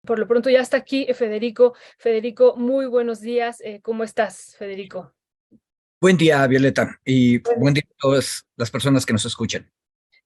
Por lo pronto ya está aquí Federico. Federico, muy buenos días. ¿Cómo estás, Federico? Buen día, Violeta, y Bueno, buen día a todas las personas que nos escuchan.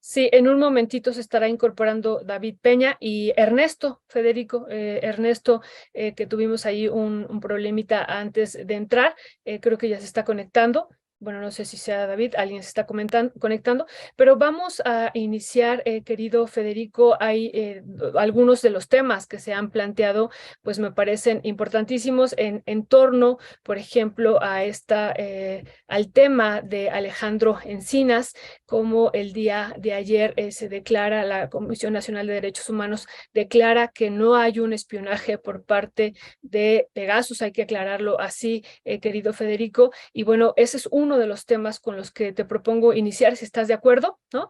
sí, en un momentito se estará incorporando David Peña y Ernesto, Federico, Ernesto, que tuvimos ahí un problemita antes de entrar. Creo que ya se está conectando. Bueno, no sé si sea David, alguien se está conectando, pero vamos a iniciar, querido Federico. Hay algunos de los temas que se han planteado, pues me parecen importantísimos en torno, por ejemplo, al tema de Alejandro Encinas. Como el día de ayer se declara, la Comisión Nacional de Derechos Humanos declara que no hay un espionaje por parte de Pegasus. Hay que aclararlo así, querido Federico. Y bueno, ese es uno de los temas con los que te propongo iniciar, si estás de acuerdo, ¿no?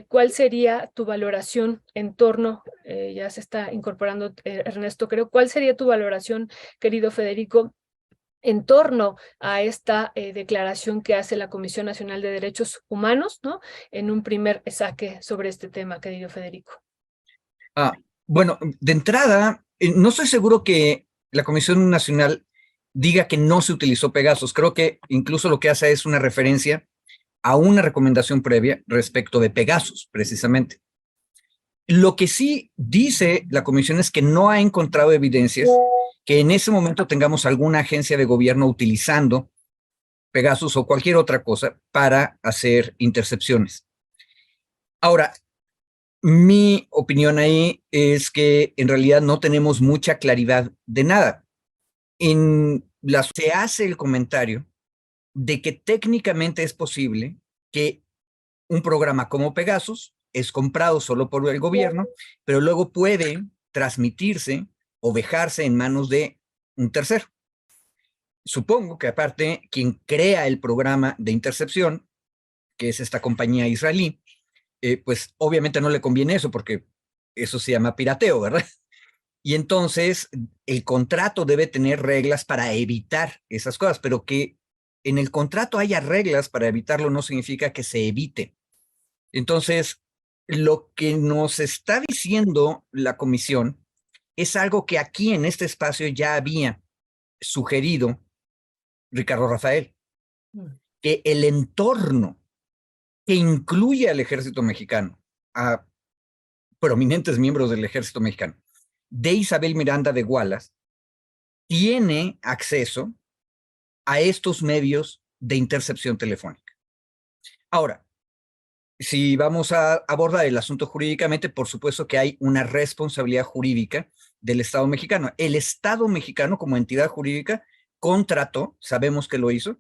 ¿Cuál sería tu valoración en torno, ya se está incorporando Ernesto, creo, cuál sería tu valoración, querido Federico, en torno a esta declaración que hace la Comisión Nacional de Derechos Humanos, ¿no? En un primer saque sobre este tema, querido Federico. Ah, bueno, de entrada, no estoy seguro que la Comisión Nacional diga que no se utilizó Pegasus. Creo que incluso lo que hace es una referencia a una recomendación previa respecto de Pegasus, precisamente. Lo que sí dice la Comisión es que no ha encontrado evidencias que en ese momento tengamos alguna agencia de gobierno utilizando Pegasus o cualquier otra cosa para hacer intercepciones. Ahora, mi opinión ahí es que en realidad no tenemos mucha claridad de nada. Se hace el comentario de que técnicamente es posible que un programa como Pegasus es comprado solo por el gobierno, pero luego puede transmitirse o dejarse en manos de un tercero. Supongo que aparte quien crea el programa de intercepción, que es esta compañía israelí, pues obviamente no le conviene eso porque eso se llama pirateo, ¿verdad? Y entonces el contrato debe tener reglas para evitar esas cosas, pero que en el contrato haya reglas para evitarlo no significa que se evite. Entonces, lo que nos está diciendo la comisión es algo que aquí en este espacio ya había sugerido Ricardo Rafael, que el entorno que incluye al ejército mexicano, a prominentes miembros del ejército mexicano, de Isabel Miranda de Wallace, tiene acceso a estos medios de intercepción telefónica. Ahora, si vamos a abordar el asunto jurídicamente, por supuesto que hay una responsabilidad jurídica del Estado mexicano. El Estado mexicano como entidad jurídica contrató, sabemos que lo hizo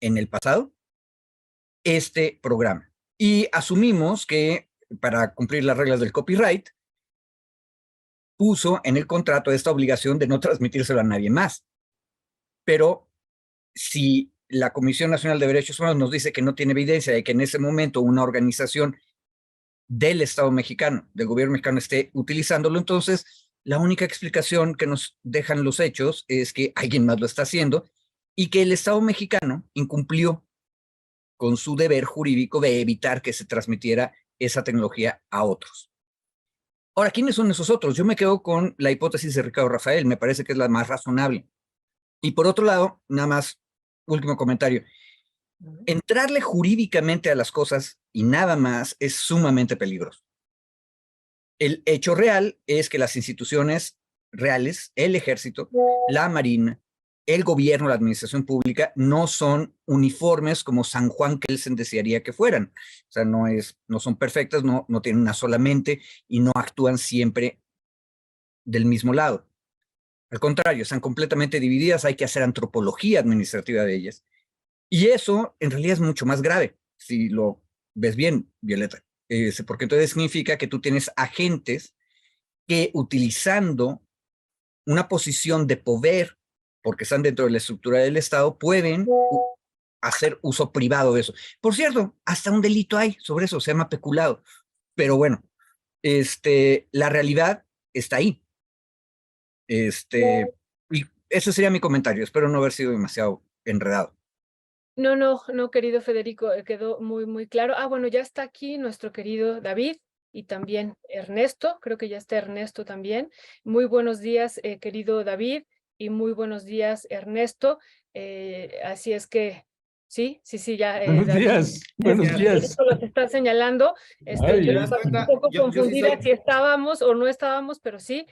en el pasado, este programa. Y asumimos que para cumplir las reglas del copyright, puso en el contrato esta obligación de no transmitírselo a nadie más. Pero si la Comisión Nacional de Derechos Humanos nos dice que no tiene evidencia de que en ese momento una organización del Estado mexicano, del gobierno mexicano, esté utilizándolo, entonces la única explicación que nos dejan los hechos es que alguien más lo está haciendo y que el Estado mexicano incumplió con su deber jurídico de evitar que se transmitiera esa tecnología a otros. Ahora, ¿quiénes son esos otros? Yo me quedo con la hipótesis de Ricardo Rafael, me parece que es la más razonable. Y por otro lado, nada más, último comentario, entrarle jurídicamente a las cosas y nada más es sumamente peligroso. El hecho real es que las instituciones reales, el ejército, la marina, el gobierno, la administración pública, no son uniformes como San Juan Kelsen desearía que fueran. O sea, no son perfectas, no tienen una sola mente y no actúan siempre del mismo lado. Al contrario, están completamente divididas, hay que hacer antropología administrativa de ellas. Y eso en realidad es mucho más grave, si lo ves bien, Violeta, porque entonces significa que tú tienes agentes que utilizando una posición de poder, porque están dentro de la estructura del Estado, pueden hacer uso privado de eso. Por cierto, hasta un delito hay sobre eso, se llama peculado. Pero bueno, la realidad está ahí. Y ese sería mi comentario. Espero no haber sido demasiado enredado. No, no, no, querido Federico, quedó muy, muy claro. Bueno, ya está aquí nuestro querido David. y también Ernesto, creo que ya está Ernesto también. Muy buenos días, querido David, y muy buenos días, Ernesto. Así es que, sí, ya, Buenos David. días, buenos días. Esto los está señalando. Ay, Yo ¿Te das estaba un cuenta? poco Yo sí confundida soy. si estábamos o no estábamos, pero sí,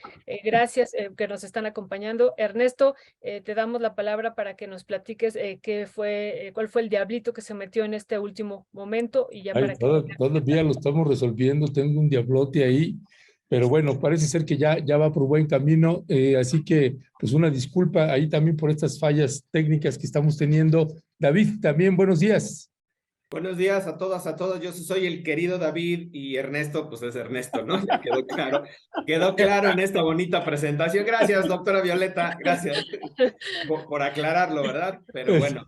gracias que nos están acompañando. Ernesto, te damos la palabra para que nos platiques cuál fue el diablito que se metió en este último momento y ya ay, para que... todavía lo estamos resolviendo, tengo un diablote ahí, pero bueno, parece ser que ya va por buen camino, así que pues una disculpa ahí también por estas fallas técnicas que estamos teniendo. David, también buenos días. Buenos días a todas, a todos. Yo soy el querido David y Ernesto, pues es Ernesto, ¿no? Ya quedó claro. Quedó claro en esta bonita presentación. Gracias, doctora Violeta. Gracias por aclararlo, ¿verdad? Pero bueno.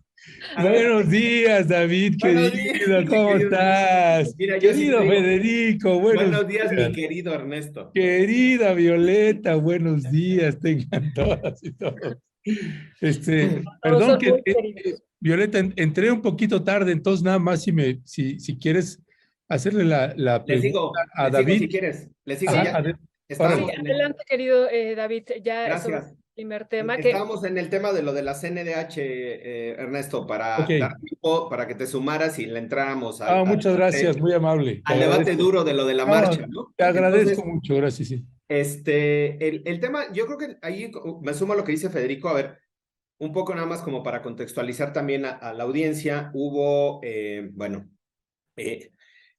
A ver, Buenos días, David, buenos días, querido, mi ¿cómo querido Ernesto. estás? Mira, yo sí te Querido digo, Federico, buenos buenos días, mi días. querido Ernesto. Querida Violeta, buenos días, tengan todas y todos. Todos Perdón son que muy queridos. Violeta, entré un poquito tarde, entonces nada más si quieres hacerle la pregunta a Le sigo David. si quieres. Le sigo Ajá, ya. Sí, Estábamos órale. en el, adelante, querido David, ya sobre gracias. el primer tema que... Estábamos en el tema de lo de la CNDH, Ernesto, Ok. para dar tiempo para que te sumaras y le entráramos Muchas gracias, muy amable, te al debate agradezco. duro de lo de la No, marcha, ¿no? te agradezco Entonces, mucho, gracias, sí. el tema, yo creo que ahí me sumo a lo que dice Federico, a ver, un poco nada más como para contextualizar también a la audiencia, hubo, eh,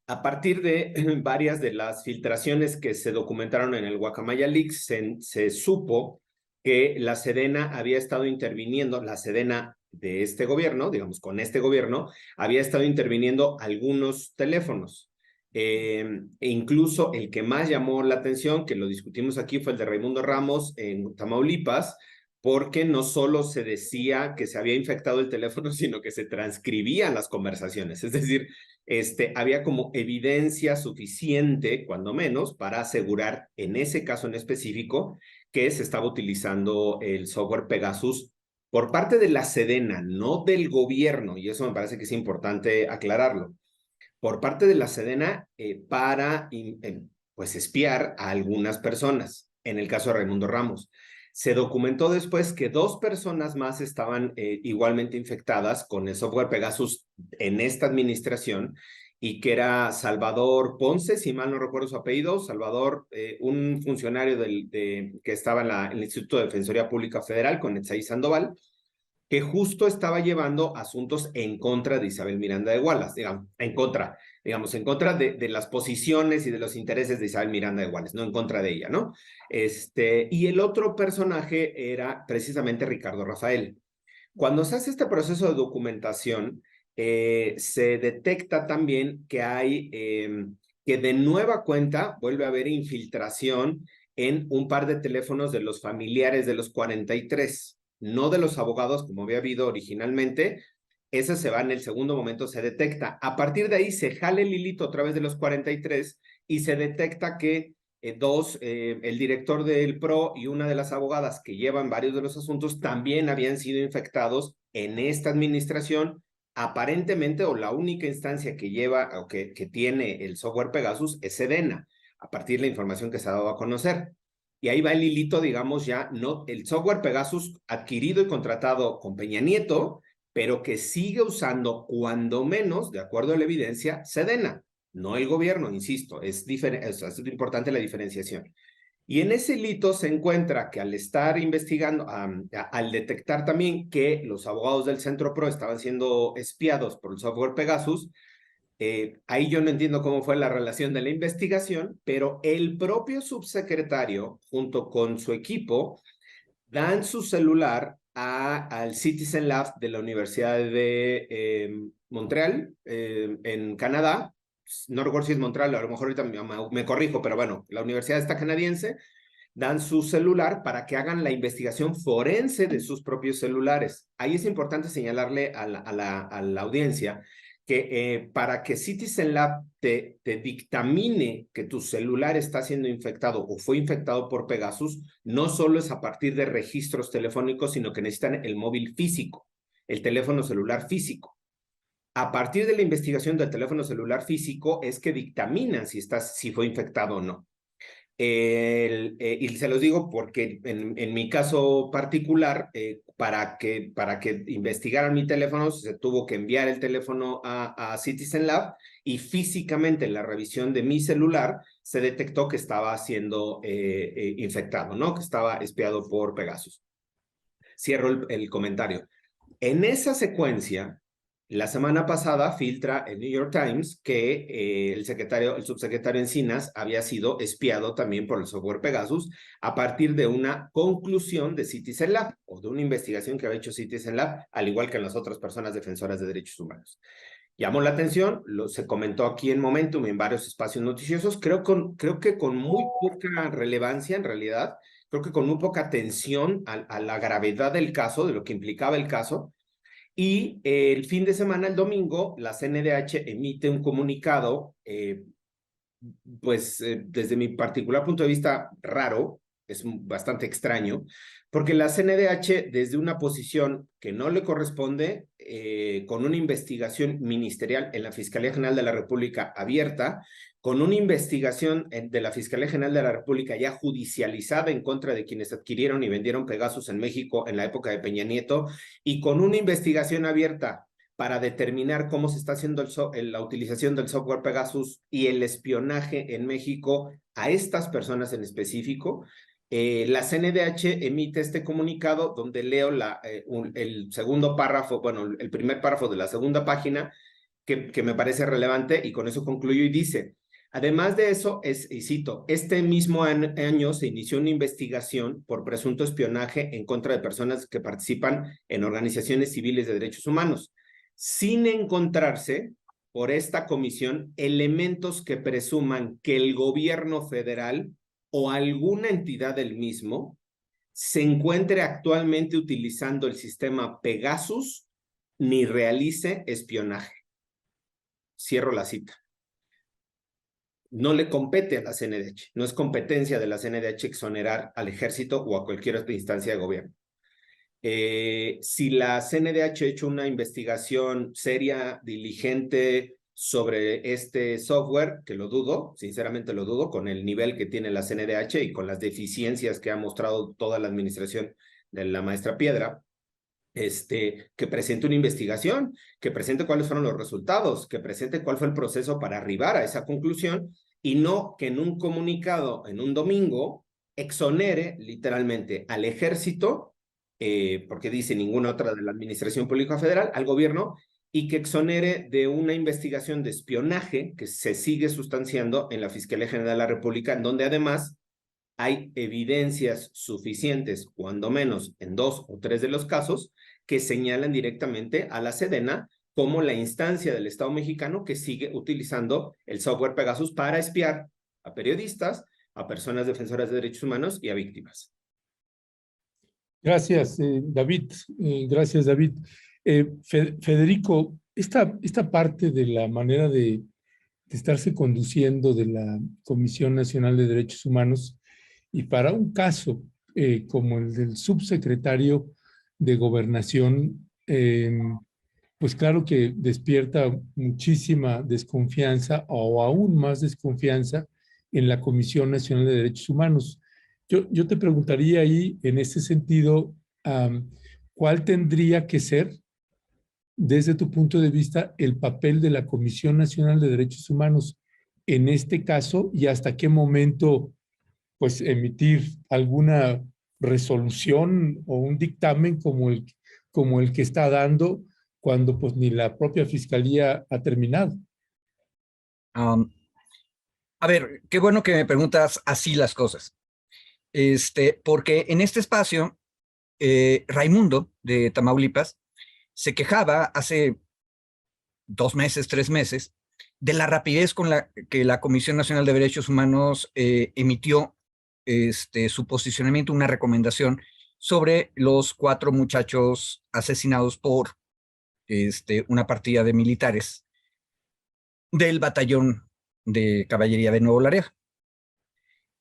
a partir de varias de las filtraciones que se documentaron en el Guacamaya Leaks, se supo que la Sedena había estado interviniendo, la Sedena de este gobierno, digamos, con este gobierno, había estado interviniendo algunos teléfonos. E incluso el que más llamó la atención, que lo discutimos aquí, fue el de Raimundo Ramos en Tamaulipas, porque no solo se decía que se había infectado el teléfono, sino que se transcribían las conversaciones. Es decir, había como evidencia suficiente, cuando menos, para asegurar en ese caso en específico que se estaba utilizando el software Pegasus por parte de la Sedena, no del gobierno, y eso me parece que es importante aclararlo, por parte de la Sedena para pues espiar a algunas personas, en el caso de Raimundo Ramos. Se documentó después que 2 personas más estaban igualmente infectadas con el software Pegasus en esta administración y que era Salvador Ponce, si mal no recuerdo su apellido, Salvador, un funcionario que estaba en el Instituto de Defensoría Pública Federal con Etsaí Sandoval, que justo estaba llevando asuntos en contra de Isabel Miranda de Wallace, en contra de las posiciones y de los intereses de Isabel Miranda de Wallace, no en contra de ella, ¿no? Y el otro personaje era precisamente Ricardo Rafael. Cuando se hace este proceso de documentación, se detecta también que que de nueva cuenta vuelve a haber infiltración en un par de teléfonos de los familiares de los 43, no de los abogados como había habido originalmente. Ese se va en el segundo momento, se detecta. A partir de ahí se jala el hilito a través de los 43 y se detecta que el director del PRO y una de las abogadas que llevan varios de los asuntos también habían sido infectados en esta administración, aparentemente, o la única instancia que lleva o que tiene el software Pegasus es Sedena, a partir de la información que se ha dado a conocer. Y ahí va el hilito, digamos, ya no el software Pegasus adquirido y contratado con Peña Nieto, pero que sigue usando, cuando menos, de acuerdo a la evidencia, Sedena, no el gobierno, insisto, es importante la diferenciación. Y en ese hilito se encuentra que al estar investigando, al detectar también que los abogados del Centro PRO estaban siendo espiados por el software Pegasus, ahí yo no entiendo cómo fue la relación de la investigación, pero el propio subsecretario, junto con su equipo, dan su celular al Citizen Lab de la Universidad de Montreal, en Canadá. No recuerdo si es Montreal, a lo mejor ahorita me corrijo, pero bueno, la universidad está canadiense. Dan su celular para que hagan la investigación forense de sus propios celulares. Ahí es importante señalarle a la audiencia que para que Citizen Lab te dictamine que tu celular está siendo infectado o fue infectado por Pegasus, no solo es a partir de registros telefónicos, sino que necesitan el móvil físico, el teléfono celular físico. A partir de la investigación del teléfono celular físico es que dictaminan si fue infectado o no. Y se los digo porque en mi caso particular, para que investigaran mi teléfono, se tuvo que enviar el teléfono a Citizen Lab, y físicamente en la revisión de mi celular se detectó que estaba siendo infectado, ¿no? Que estaba espiado por Pegasus. Cierro el comentario. En esa secuencia, la semana pasada filtra el New York Times que el subsecretario Encinas había sido espiado también por el software Pegasus a partir de una conclusión de Citizen Lab o de una investigación que había hecho Citizen Lab, al igual que en las otras personas defensoras de derechos humanos. Llamó la atención, se comentó aquí en Momentum, en varios espacios noticiosos, creo que con muy poca relevancia en realidad, creo que con muy poca atención a la gravedad del caso, de lo que implicaba el caso. Y el fin de semana, el domingo, la CNDH emite un comunicado, desde mi particular punto de vista, raro, es bastante extraño, porque la CNDH, desde una posición que no le corresponde, con una investigación ministerial en la Fiscalía General de la República abierta, con una investigación de la Fiscalía General de la República ya judicializada en contra de quienes adquirieron y vendieron Pegasus en México en la época de Peña Nieto, y con una investigación abierta para determinar cómo se está haciendo la utilización del software Pegasus y el espionaje en México a estas personas en específico. La CNDH emite este comunicado donde leo el segundo párrafo, bueno, el primer párrafo de la segunda página, que me parece relevante, y con eso concluyo, y dice: además de eso, y cito, este mismo año se inició una investigación por presunto espionaje en contra de personas que participan en organizaciones civiles de derechos humanos, sin encontrarse por esta comisión elementos que presuman que el gobierno federal o alguna entidad del mismo se encuentre actualmente utilizando el sistema Pegasus ni realice espionaje. Cierro la cita. No le compete a la CNDH, no es competencia de la CNDH exonerar al ejército o a cualquier otra instancia de gobierno. Si la CNDH ha hecho una investigación seria, diligente sobre este software, que lo dudo, sinceramente lo dudo, con el nivel que tiene la CNDH y con las deficiencias que ha mostrado toda la administración de la maestra Piedra, que presente una investigación, que presente cuáles fueron los resultados, que presente cuál fue el proceso para arribar a esa conclusión, y no que en un comunicado, en un domingo, exonere literalmente al ejército, porque dice ninguna otra de la Administración Pública Federal, al gobierno, y que exonere de una investigación de espionaje que se sigue sustanciando en la Fiscalía General de la República, en donde además hay evidencias suficientes, cuando menos en 2 o 3 de los casos, que señalan directamente a la Sedena como la instancia del Estado mexicano que sigue utilizando el software Pegasus para espiar a periodistas, a personas defensoras de derechos humanos y a víctimas. Gracias, David. Gracias, David. Federico, esta parte de la manera de estarse conduciendo de la Comisión Nacional de Derechos Humanos, y para un caso como el del subsecretario de Gobernación, pues claro que despierta muchísima desconfianza o aún más desconfianza en la Comisión Nacional de Derechos Humanos. Yo te preguntaría ahí, en ese sentido, ¿cuál tendría que ser, desde tu punto de vista, el papel de la Comisión Nacional de Derechos Humanos en este caso, y hasta qué momento pues emitir alguna resolución o un dictamen como el que está dando, cuando pues ni la propia Fiscalía ha terminado? A ver, qué bueno que me preguntas así las cosas. Porque en este espacio, Raimundo de Tamaulipas se quejaba hace 2 meses, 3 meses, de la rapidez con la que la Comisión Nacional de Derechos Humanos emitió su posicionamiento, una recomendación sobre los 4 muchachos asesinados por una partida de militares del batallón de caballería de Nuevo Laredo.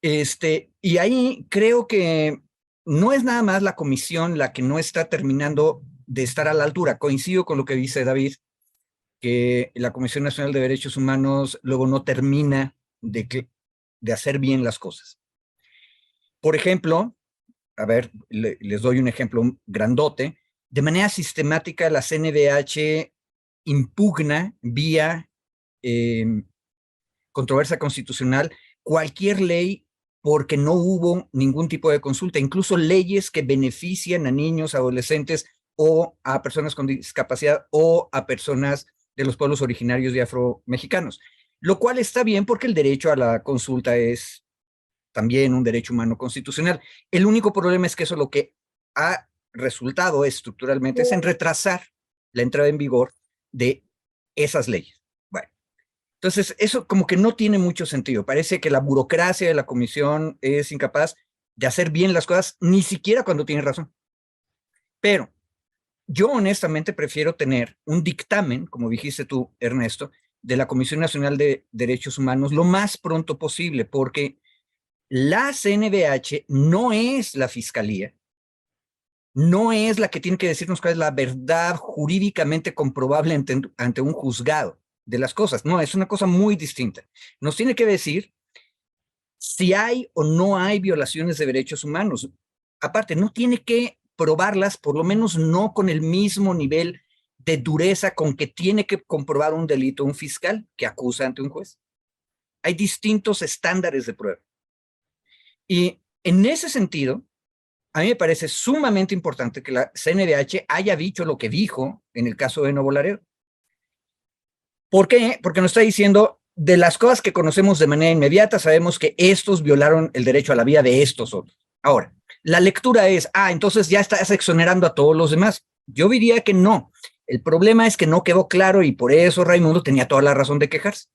Y ahí creo que no es nada más la comisión la que no está terminando de estar a la altura. Coincido con lo que dice David, que la Comisión Nacional de Derechos Humanos luego no termina de hacer bien las cosas. Por ejemplo, a ver, les doy un ejemplo grandote. De manera sistemática, la CNDH impugna vía controversia constitucional cualquier ley porque no hubo ningún tipo de consulta, incluso leyes que benefician a niños, adolescentes o a personas con discapacidad o a personas de los pueblos originarios y afromexicanos, lo cual está bien porque el derecho a la consulta es también un derecho humano constitucional. El único problema es que eso lo que ha resultado estructuralmente es en retrasar la entrada en vigor de esas leyes. Bueno, entonces eso como que no tiene mucho sentido. Parece que la burocracia de la comisión es incapaz de hacer bien las cosas, ni siquiera cuando tiene razón. Pero yo honestamente prefiero tener un dictamen, como dijiste tú, Ernesto, de la Comisión Nacional de Derechos Humanos lo más pronto posible, porque la CNDH no es la fiscalía, no es la que tiene que decirnos cuál es la verdad jurídicamente comprobable ante un juzgado de las cosas. No, es una cosa muy distinta. Nos tiene que decir si hay o no hay violaciones de derechos humanos. Aparte, no tiene que probarlas, por lo menos no con el mismo nivel de dureza con que tiene que comprobar un delito un fiscal que acusa ante un juez. Hay distintos estándares de prueba. Y en ese sentido, a mí me parece sumamente importante que la CNDH haya dicho lo que dijo en el caso de Nuevo Laredo. ¿Por qué? Porque nos está diciendo, de las cosas que conocemos de manera inmediata, sabemos que estos violaron el derecho a la vida de estos otros. Ahora, la lectura es, entonces ya estás exonerando a todos los demás. Yo diría que no. El problema es que no quedó claro y por eso Raimundo tenía toda la razón de quejarse.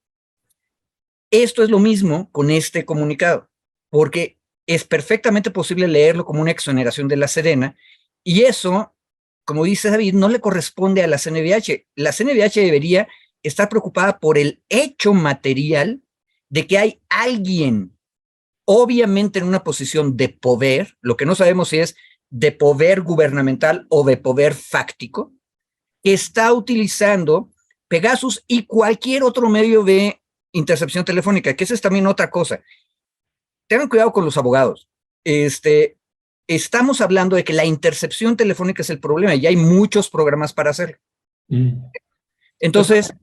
Esto es lo mismo con este comunicado, porque es perfectamente posible leerlo como una exoneración de la Sedena, y eso, como dice David, no le corresponde a la CNDH. La CNDH debería estar preocupada por el hecho material de que hay alguien, obviamente en una posición de poder, lo que no sabemos si es de poder gubernamental o de poder fáctico, que está utilizando Pegasus y cualquier otro medio de intercepción telefónica, que esa es también otra cosa. Tengan cuidado con los abogados. Estamos hablando de que la intercepción telefónica es el problema y hay muchos programas para hacerlo. Entonces,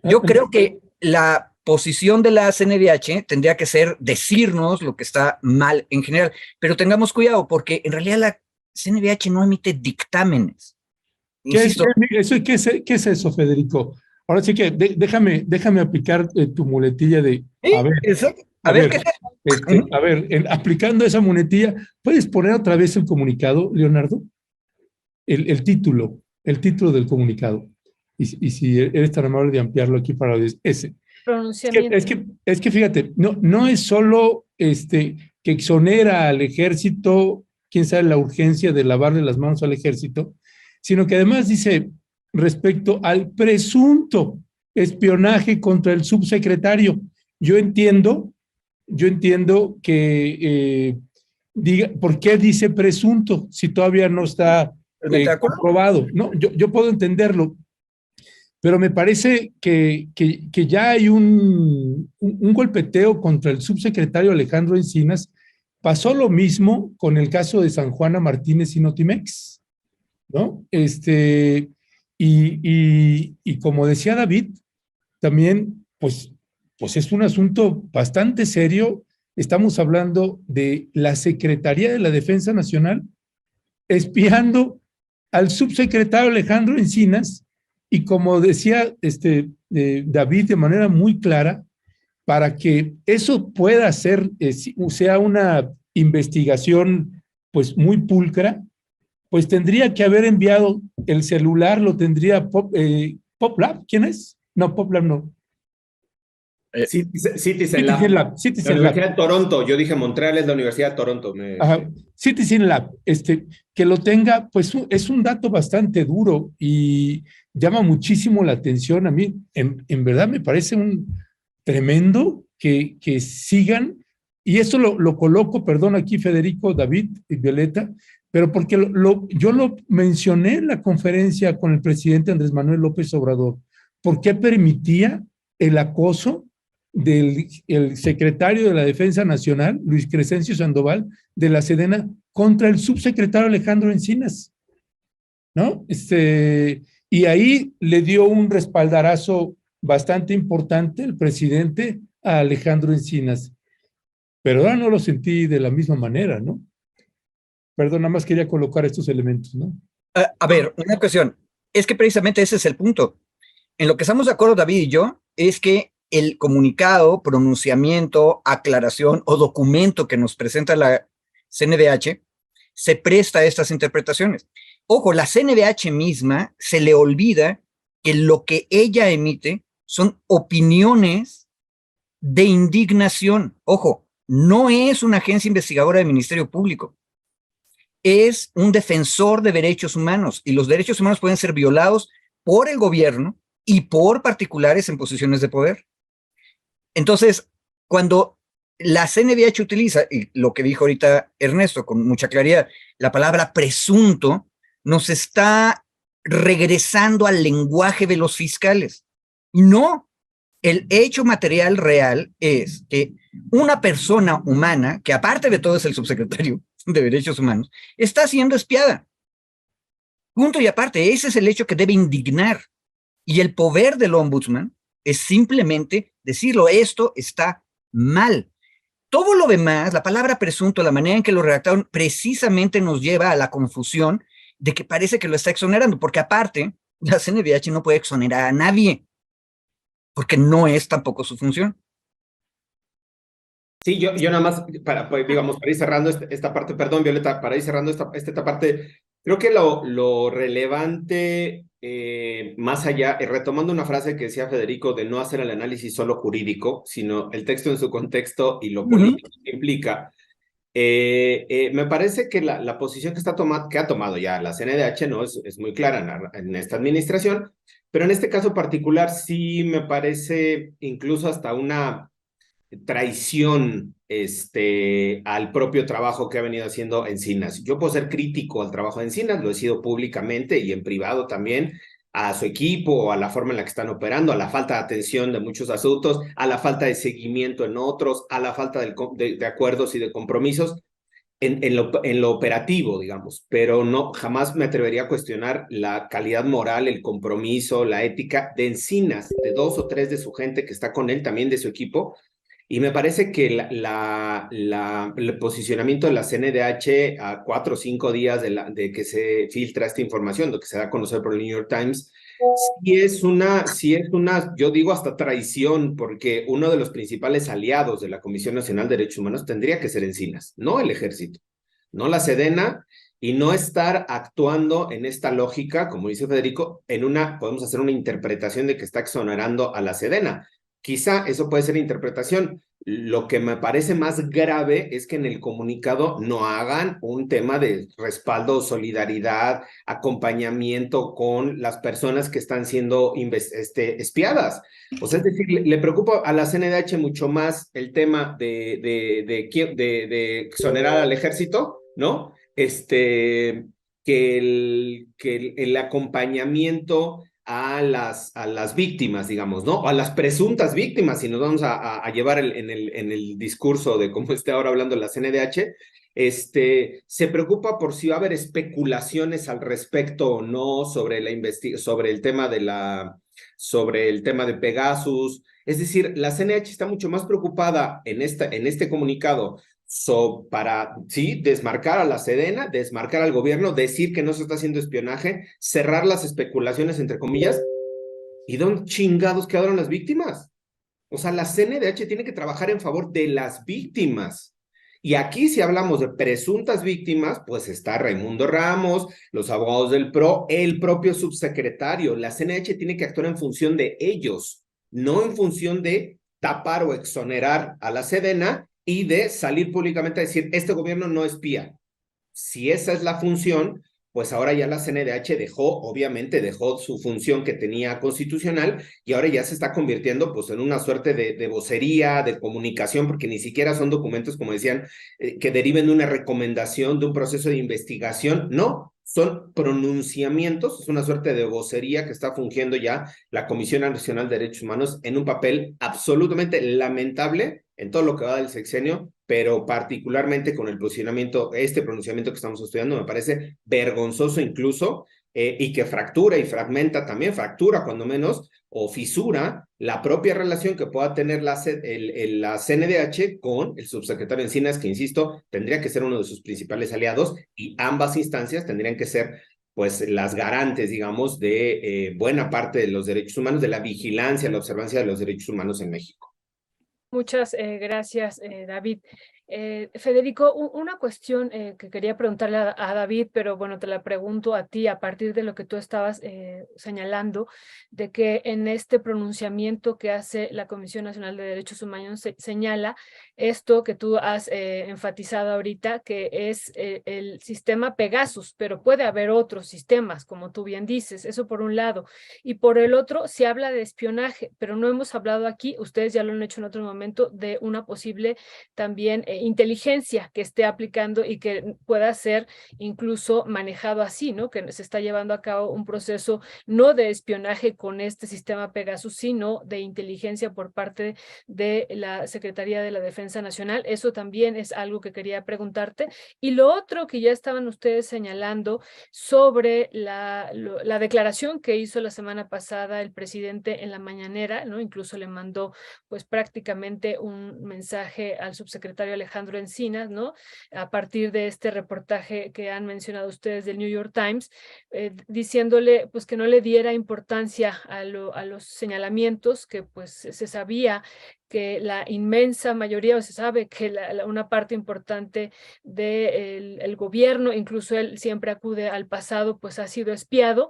yo creo que la posición de la CNDH tendría que ser decirnos lo que está mal en general, pero tengamos cuidado porque en realidad la CNDH no emite dictámenes. Insisto. ¿Qué es eso, Federico? Ahora sí que déjame aplicar tu muletilla de... A ver, aplicando esa muletilla, ¿puedes poner otra vez el comunicado, Leonardo? El título del comunicado. Y si eres tan amable de ampliarlo aquí para ese. Pronunciamiento. Es que fíjate, no es solo que exonera al ejército, quién sabe la urgencia de lavarle las manos al ejército, sino que además dice respecto al presunto espionaje contra el subsecretario. Yo entiendo que diga, ¿por qué dice presunto si todavía no está comprobado? No, yo puedo entenderlo, pero me parece que ya hay un golpeteo contra el subsecretario Alejandro Encinas. Pasó lo mismo con el caso de San Juana Martínez y Notimex, ¿no? Y como decía David, también, pues es un asunto bastante serio. Estamos hablando de la Secretaría de la Defensa Nacional espiando al subsecretario Alejandro Encinas, y como decía David de manera muy clara, para que eso pueda ser, sea una investigación pues muy pulcra, pues tendría que haber enviado el celular, lo tendría PopLab, ¿quién es? No, PopLab no. Citizen Lab. La Universidad de Toronto, yo dije Montreal es la Universidad de Toronto. Citizen Lab, que lo tenga, pues es un dato bastante duro y llama muchísimo la atención. A mí, en verdad, me parece un tremendo que sigan, y esto lo coloco, perdón, aquí Federico, David y Violeta, pero porque yo lo mencioné en la conferencia con el presidente Andrés Manuel López Obrador, por qué permitía el acoso del el secretario de la Defensa Nacional, Luis Crescencio Sandoval, de la Sedena, contra el subsecretario Alejandro Encinas, ¿no? Y ahí le dio un respaldarazo bastante importante el presidente a Alejandro Encinas. Pero ahora no lo sentí de la misma manera, ¿no? Perdón, nada más quería colocar estos elementos, ¿no? A ver, una cuestión. Es que precisamente ese es el punto. En lo que estamos de acuerdo, David y yo, es que el comunicado, pronunciamiento, aclaración o documento que nos presenta la CNDH se presta a estas interpretaciones. Ojo, la CNDH misma se le olvida que lo que ella emite son opiniones de indignación. Ojo, no es una agencia investigadora del Ministerio Público. Es un defensor de derechos humanos y los derechos humanos pueden ser violados por el gobierno y por particulares en posiciones de poder. Entonces, cuando la CNDH utiliza, y lo que dijo ahorita Ernesto con mucha claridad, la palabra presunto, nos está regresando al lenguaje de los fiscales. No, el hecho material real es que una persona humana, que aparte de todo es el subsecretario de Derechos Humanos, está siendo espiada. Punto y aparte, ese es el hecho que debe indignar. Y el poder del ombudsman es simplemente decirlo, esto está mal. Todo lo demás, la palabra presunto, la manera en que lo redactaron, precisamente nos lleva a la confusión de que parece que lo está exonerando, porque aparte, la CNDH no puede exonerar a nadie, porque no es tampoco su función. Sí, yo nada más, digamos, para ir cerrando esta parte, perdón, Violeta, para ir cerrando esta parte, creo que lo relevante, más allá, retomando una frase que decía Federico, de no hacer el análisis solo jurídico, sino el texto en su contexto y lo político que implica, me parece que la posición que ha tomado ya la CNDH no es muy clara en esta administración, pero en este caso particular sí me parece incluso hasta una traición al propio trabajo que ha venido haciendo Encinas. Yo puedo ser crítico al trabajo de Encinas, lo he sido públicamente y en privado también, a su equipo, a la forma en la que están operando, a la falta de atención de muchos asuntos, a la falta de seguimiento en otros, a la falta de acuerdos y de compromisos en lo operativo, digamos, pero no, jamás me atrevería a cuestionar la calidad moral, el compromiso, la ética de Encinas, de 2 o 3 de su gente que está con él, también de su equipo, y me parece que el posicionamiento de la CNDH a 4 o 5 días de que se filtra esta información, de que se da a conocer por el New York Times, sí es una, yo digo hasta traición, porque uno de los principales aliados de la Comisión Nacional de Derechos Humanos tendría que ser Encinas, no el Ejército, no la Sedena, y no estar actuando en esta lógica, como dice Federico, podemos hacer una interpretación de que está exonerando a la Sedena. Quizá eso puede ser interpretación. Lo que me parece más grave es que en el comunicado no hagan un tema de respaldo, solidaridad, acompañamiento con las personas que están siendo espiadas. O sea, es decir, le preocupa a la CNDH mucho más el tema de exonerar al ejército, ¿no? Que el acompañamiento a las víctimas, digamos, ¿no? O a las presuntas víctimas, si nos vamos a llevar en el discurso de cómo esté ahora hablando la CNDH, se preocupa por si va a haber especulaciones al respecto o no sobre sobre el tema de Pegasus. Es decir, la CNDH está mucho más preocupada en este comunicado para, sí, desmarcar a la Sedena, desmarcar al gobierno, decir que no se está haciendo espionaje, cerrar las especulaciones, entre comillas. ¿Y dónde chingados quedaron las víctimas? O sea, la CNDH tiene que trabajar en favor de las víctimas. Y aquí, si hablamos de presuntas víctimas, pues está Raimundo Ramos, los abogados del PRO, el propio subsecretario. La CNDH tiene que actuar en función de ellos, no en función de tapar o exonerar a la Sedena y de salir públicamente a decir, este gobierno no espía. Si esa es la función, pues ahora ya la CNDH obviamente dejó su función que tenía constitucional y ahora ya se está convirtiendo pues en una suerte de vocería, de comunicación, porque ni siquiera son documentos, como decían, que deriven de una recomendación, de un proceso de investigación, no, son pronunciamientos, es una suerte de vocería que está fungiendo ya la Comisión Nacional de Derechos Humanos en un papel absolutamente lamentable en todo lo que va del sexenio, pero particularmente con el pronunciamiento, este pronunciamiento que estamos estudiando, me parece vergonzoso incluso, y que fractura y fragmenta también, fractura cuando menos, o fisura la propia relación que pueda tener la CNDH con el subsecretario Encinas, que insisto, tendría que ser uno de sus principales aliados, y ambas instancias tendrían que ser pues las garantes, digamos, de buena parte de los derechos humanos, de la vigilancia, la observancia de los derechos humanos en México. Muchas gracias, David. Federico, una cuestión que quería preguntarle a David, pero bueno, te la pregunto a ti a partir de lo que tú estabas señalando, de que en este pronunciamiento que hace la Comisión Nacional de Derechos Humanos señala esto que tú has enfatizado ahorita, que es el sistema Pegasus, pero puede haber otros sistemas, como tú bien dices, eso por un lado. Y por el otro, se habla de espionaje, pero no hemos hablado aquí, ustedes ya lo han hecho en otro momento, de una posible también inteligencia que esté aplicando y que pueda ser incluso manejado así, ¿no? Que se está llevando a cabo un proceso no de espionaje con este sistema Pegasus, sino de inteligencia por parte de la Secretaría de la Defensa Nacional. Eso también es algo que quería preguntarte. Y lo otro que ya estaban ustedes señalando sobre la declaración que hizo la semana pasada el presidente en la mañanera, ¿no? Incluso le mandó pues prácticamente un mensaje al subsecretario Alejandro Encinas, ¿no? A partir de este reportaje que han mencionado ustedes del New York Times, diciéndole pues que no le diera importancia a los señalamientos, que pues se sabía que la inmensa mayoría, o se sabe que una parte importante del gobierno, incluso él siempre acude al pasado, pues ha sido espiado.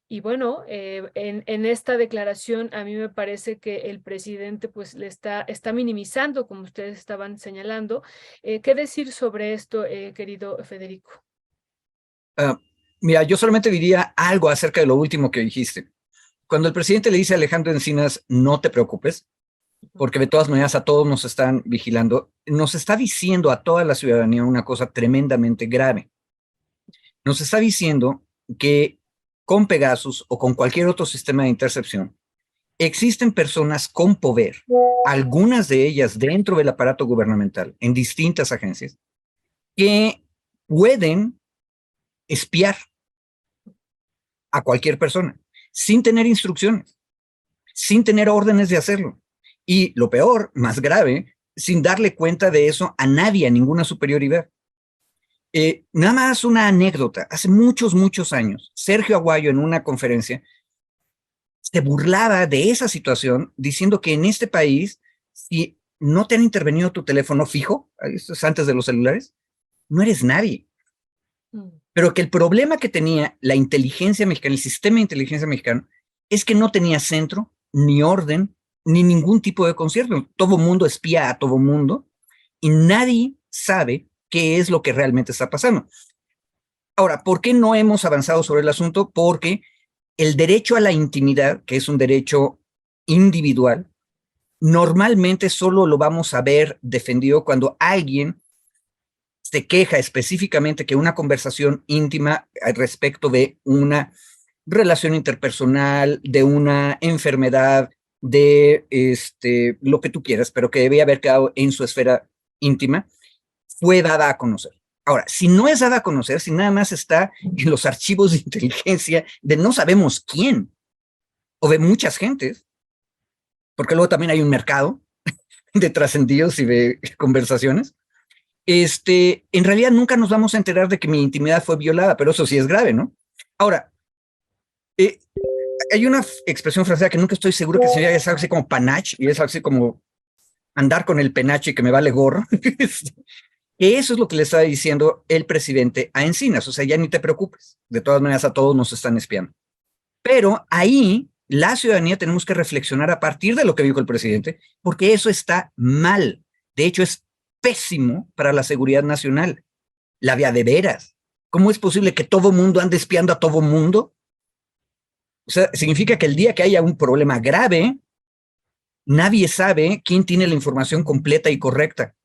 Y bueno, en esta declaración a mí me parece que el presidente pues le está minimizando, como ustedes estaban señalando. ¿Qué decir sobre esto, querido Federico? Mira, yo solamente diría algo acerca de lo último que dijiste. Cuando el presidente le dice a Alejandro Encinas, no te preocupes, porque de todas maneras a todos nos están vigilando, nos está diciendo a toda la ciudadanía una cosa tremendamente grave. Nos está diciendo que con Pegasus o con cualquier otro sistema de intercepción, existen personas con poder, algunas de ellas dentro del aparato gubernamental, en distintas agencias, que pueden espiar a cualquier persona sin tener instrucciones, sin tener órdenes de hacerlo. Y lo peor, más grave, sin darle cuenta de eso a nadie, a ninguna superioridad. Nada más una anécdota. Hace muchos, muchos años, Sergio Aguayo en una conferencia se burlaba de esa situación diciendo que en este país, si no te han intervenido tu teléfono fijo, esto es antes de los celulares, no eres nadie. Pero que el problema que tenía la inteligencia mexicana, el sistema de inteligencia mexicano, es que no tenía centro, ni orden, ni ningún tipo de concierto. Todo mundo espía a todo mundo y nadie sabe qué es lo que realmente está pasando. Ahora, ¿por qué no hemos avanzado sobre el asunto? Porque el derecho a la intimidad, que es un derecho individual, normalmente solo lo vamos a ver defendido cuando alguien se queja específicamente que una conversación íntima respecto de una relación interpersonal, de una enfermedad, de lo que tú quieras, pero que debe haber quedado en su esfera íntima, fue dada a conocer. Ahora, si no es dada a conocer, si nada más está en los archivos de inteligencia de no sabemos quién, o de muchas gentes, porque luego también hay un mercado de trascendidos y de conversaciones, en realidad nunca nos vamos a enterar de que mi intimidad fue violada, pero eso sí es grave, ¿no? Ahora, hay una expresión francesa que nunca estoy seguro que sería, es algo así como panache, y es algo así como andar con el penache que me vale gorro. Que eso es lo que le está diciendo el presidente a Encinas, o sea, ya ni te preocupes, de todas maneras a todos nos están espiando. Pero ahí la ciudadanía tenemos que reflexionar a partir de lo que dijo el presidente, porque eso está mal. De hecho, es pésimo para la seguridad nacional. La vía de veras. ¿Cómo es posible que todo mundo ande espiando a todo mundo? O sea, significa que el día que haya un problema grave, nadie sabe quién tiene la información completa y correcta.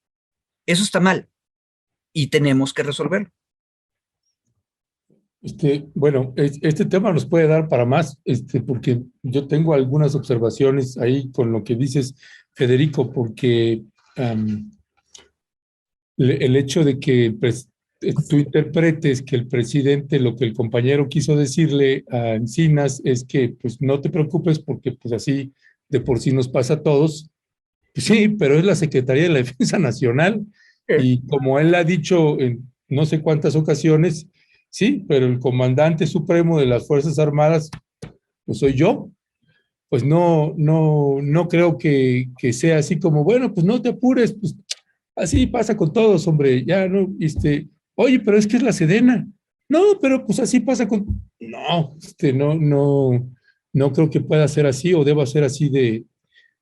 Eso está mal y tenemos que resolverlo. Bueno, este tema nos puede dar para más, porque yo tengo algunas observaciones ahí con lo que dices, Federico, porque el hecho de que tú interpretes que el presidente, lo que el compañero quiso decirle a Encinas es que pues no te preocupes porque pues así de por sí nos pasa a todos. Pues sí, pero es la Secretaría de la Defensa Nacional y como él ha dicho en no sé cuántas ocasiones, sí, pero el comandante supremo de las Fuerzas Armadas, pues soy yo. Pues no creo que sea así como, bueno, pues no te apures, pues así pasa con todos, hombre, ya no, oye, pero es que es la Sedena. No, pero pues así pasa con, no, no creo que pueda ser así o deba ser así de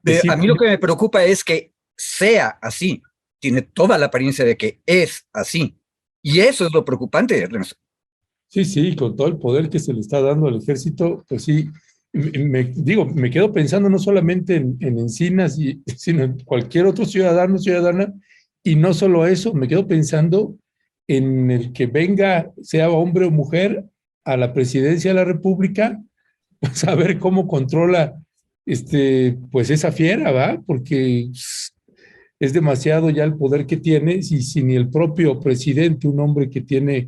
A mí simple. lo que me preocupa es que sea así. Tiene toda la apariencia de que es así. Y eso es lo preocupante, Ernesto. Sí, sí, con todo el poder que se le está dando al ejército, pues sí, me quedo pensando no solamente en Encinas, sino en cualquier otro ciudadano, ciudadana, y no solo eso, me quedo pensando en el que venga, sea hombre o mujer, a la presidencia de la República, pues a ver cómo controla pues esa fiera, ¿va? Porque es demasiado ya el poder que tiene, si ni el propio presidente, un hombre que tiene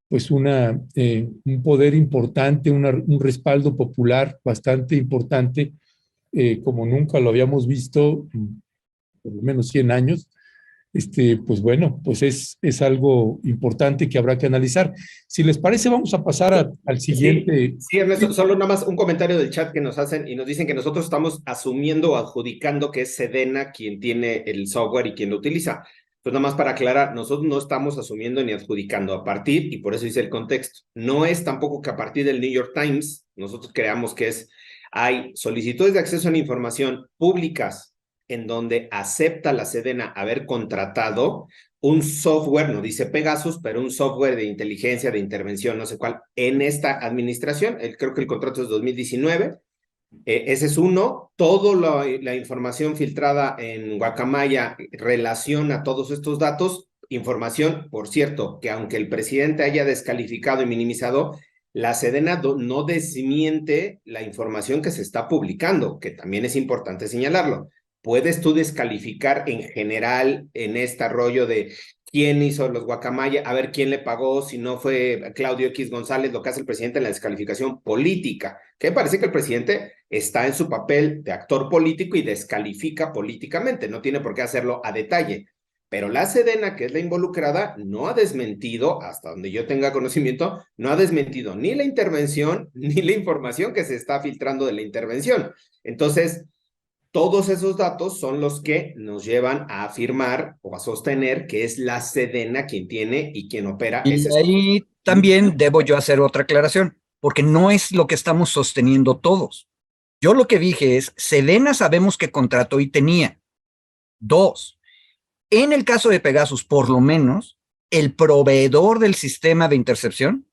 pues un poder importante, un respaldo popular bastante importante, como nunca lo habíamos visto, por lo menos 100 años, pues bueno, pues es algo importante que habrá que analizar. Si les parece, vamos a pasar al Sí, siguiente. sí, Ernesto, solo nada más un comentario del chat que nos hacen y nos dicen que nosotros estamos asumiendo o adjudicando que es Sedena quien tiene el software y quien lo utiliza. Entonces, nada más para aclarar, nosotros no estamos asumiendo ni adjudicando a partir, y por eso dice el contexto. No es tampoco que a partir del New York Times, nosotros creamos que hay solicitudes de acceso a la información públicas en donde acepta la Sedena haber contratado un software, no dice Pegasus, pero un software de inteligencia, de intervención, no sé cuál, en esta administración. Creo que el contrato es 2019. Ese es uno. Toda la información filtrada en Guacamaya relaciona todos estos datos. Información, por cierto, que aunque el presidente haya descalificado y minimizado, la Sedena no desmiente la información que se está publicando, que también es importante señalarlo. Puedes tú descalificar en general en este rollo de quién hizo los Guacamaya, a ver quién le pagó, si no fue Claudio X González, lo que hace el presidente en la descalificación política, que me parece que el presidente está en su papel de actor político y descalifica políticamente, no tiene por qué hacerlo a detalle. Pero la Sedena, que es la involucrada, no ha desmentido, hasta donde yo tenga conocimiento, no ha desmentido ni la intervención ni la información que se está filtrando de la intervención. Entonces, todos esos datos son los que nos llevan a afirmar o a sostener que es la Sedena quien tiene y quien opera ese Y software. ahí también debo yo hacer otra aclaración, porque no es lo que estamos sosteniendo todos. Yo lo que dije es, Sedena sabemos que contrató y tenía. Dos, en el caso de Pegasus, por lo menos, el proveedor del sistema de intercepción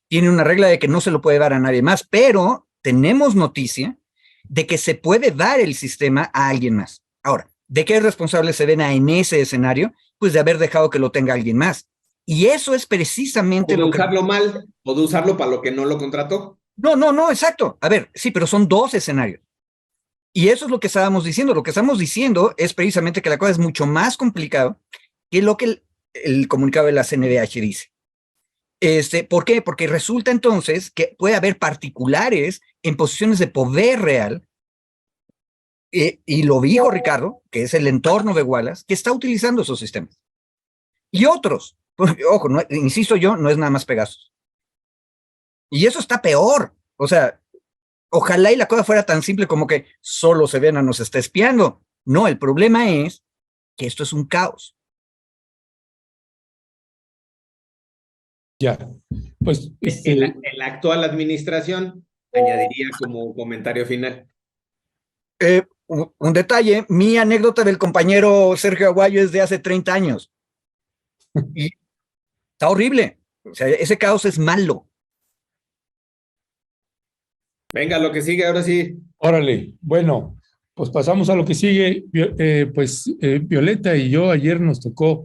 tiene una regla de que no se lo puede dar a nadie más, pero tenemos noticia de que se puede dar el sistema a alguien más. Ahora, ¿de qué es responsable Sedena en ese escenario? Pues de haber dejado que lo tenga alguien más. Y eso es precisamente O de lo que... usarlo mal, o de usarlo para lo que no lo contrató. No, exacto. A ver, sí, pero son dos escenarios. Y eso es lo que estábamos diciendo. Lo que estamos diciendo es precisamente que la cosa es mucho más complicada que lo que el comunicado de la CNDH dice. ¿Por qué? Porque resulta entonces que puede haber particulares en posiciones de poder real, y lo dijo Ricardo, que es el entorno de Wallace, que está utilizando esos sistemas. Y otros, porque, ojo, no, insisto yo, no es nada más Pegasus. Y eso está peor. O sea, ojalá y la cosa fuera tan simple como que solo Sedena nos está espiando. No, el problema es que esto es un caos. Ya, pues En la actual administración, añadiría como comentario final. Un detalle, mi anécdota del compañero Sergio Aguayo es de hace 30 años. Y está horrible. O sea, ese caos es malo. Venga, lo que sigue, ahora sí. Órale, bueno, pues pasamos a lo que sigue. Violeta y yo ayer nos tocó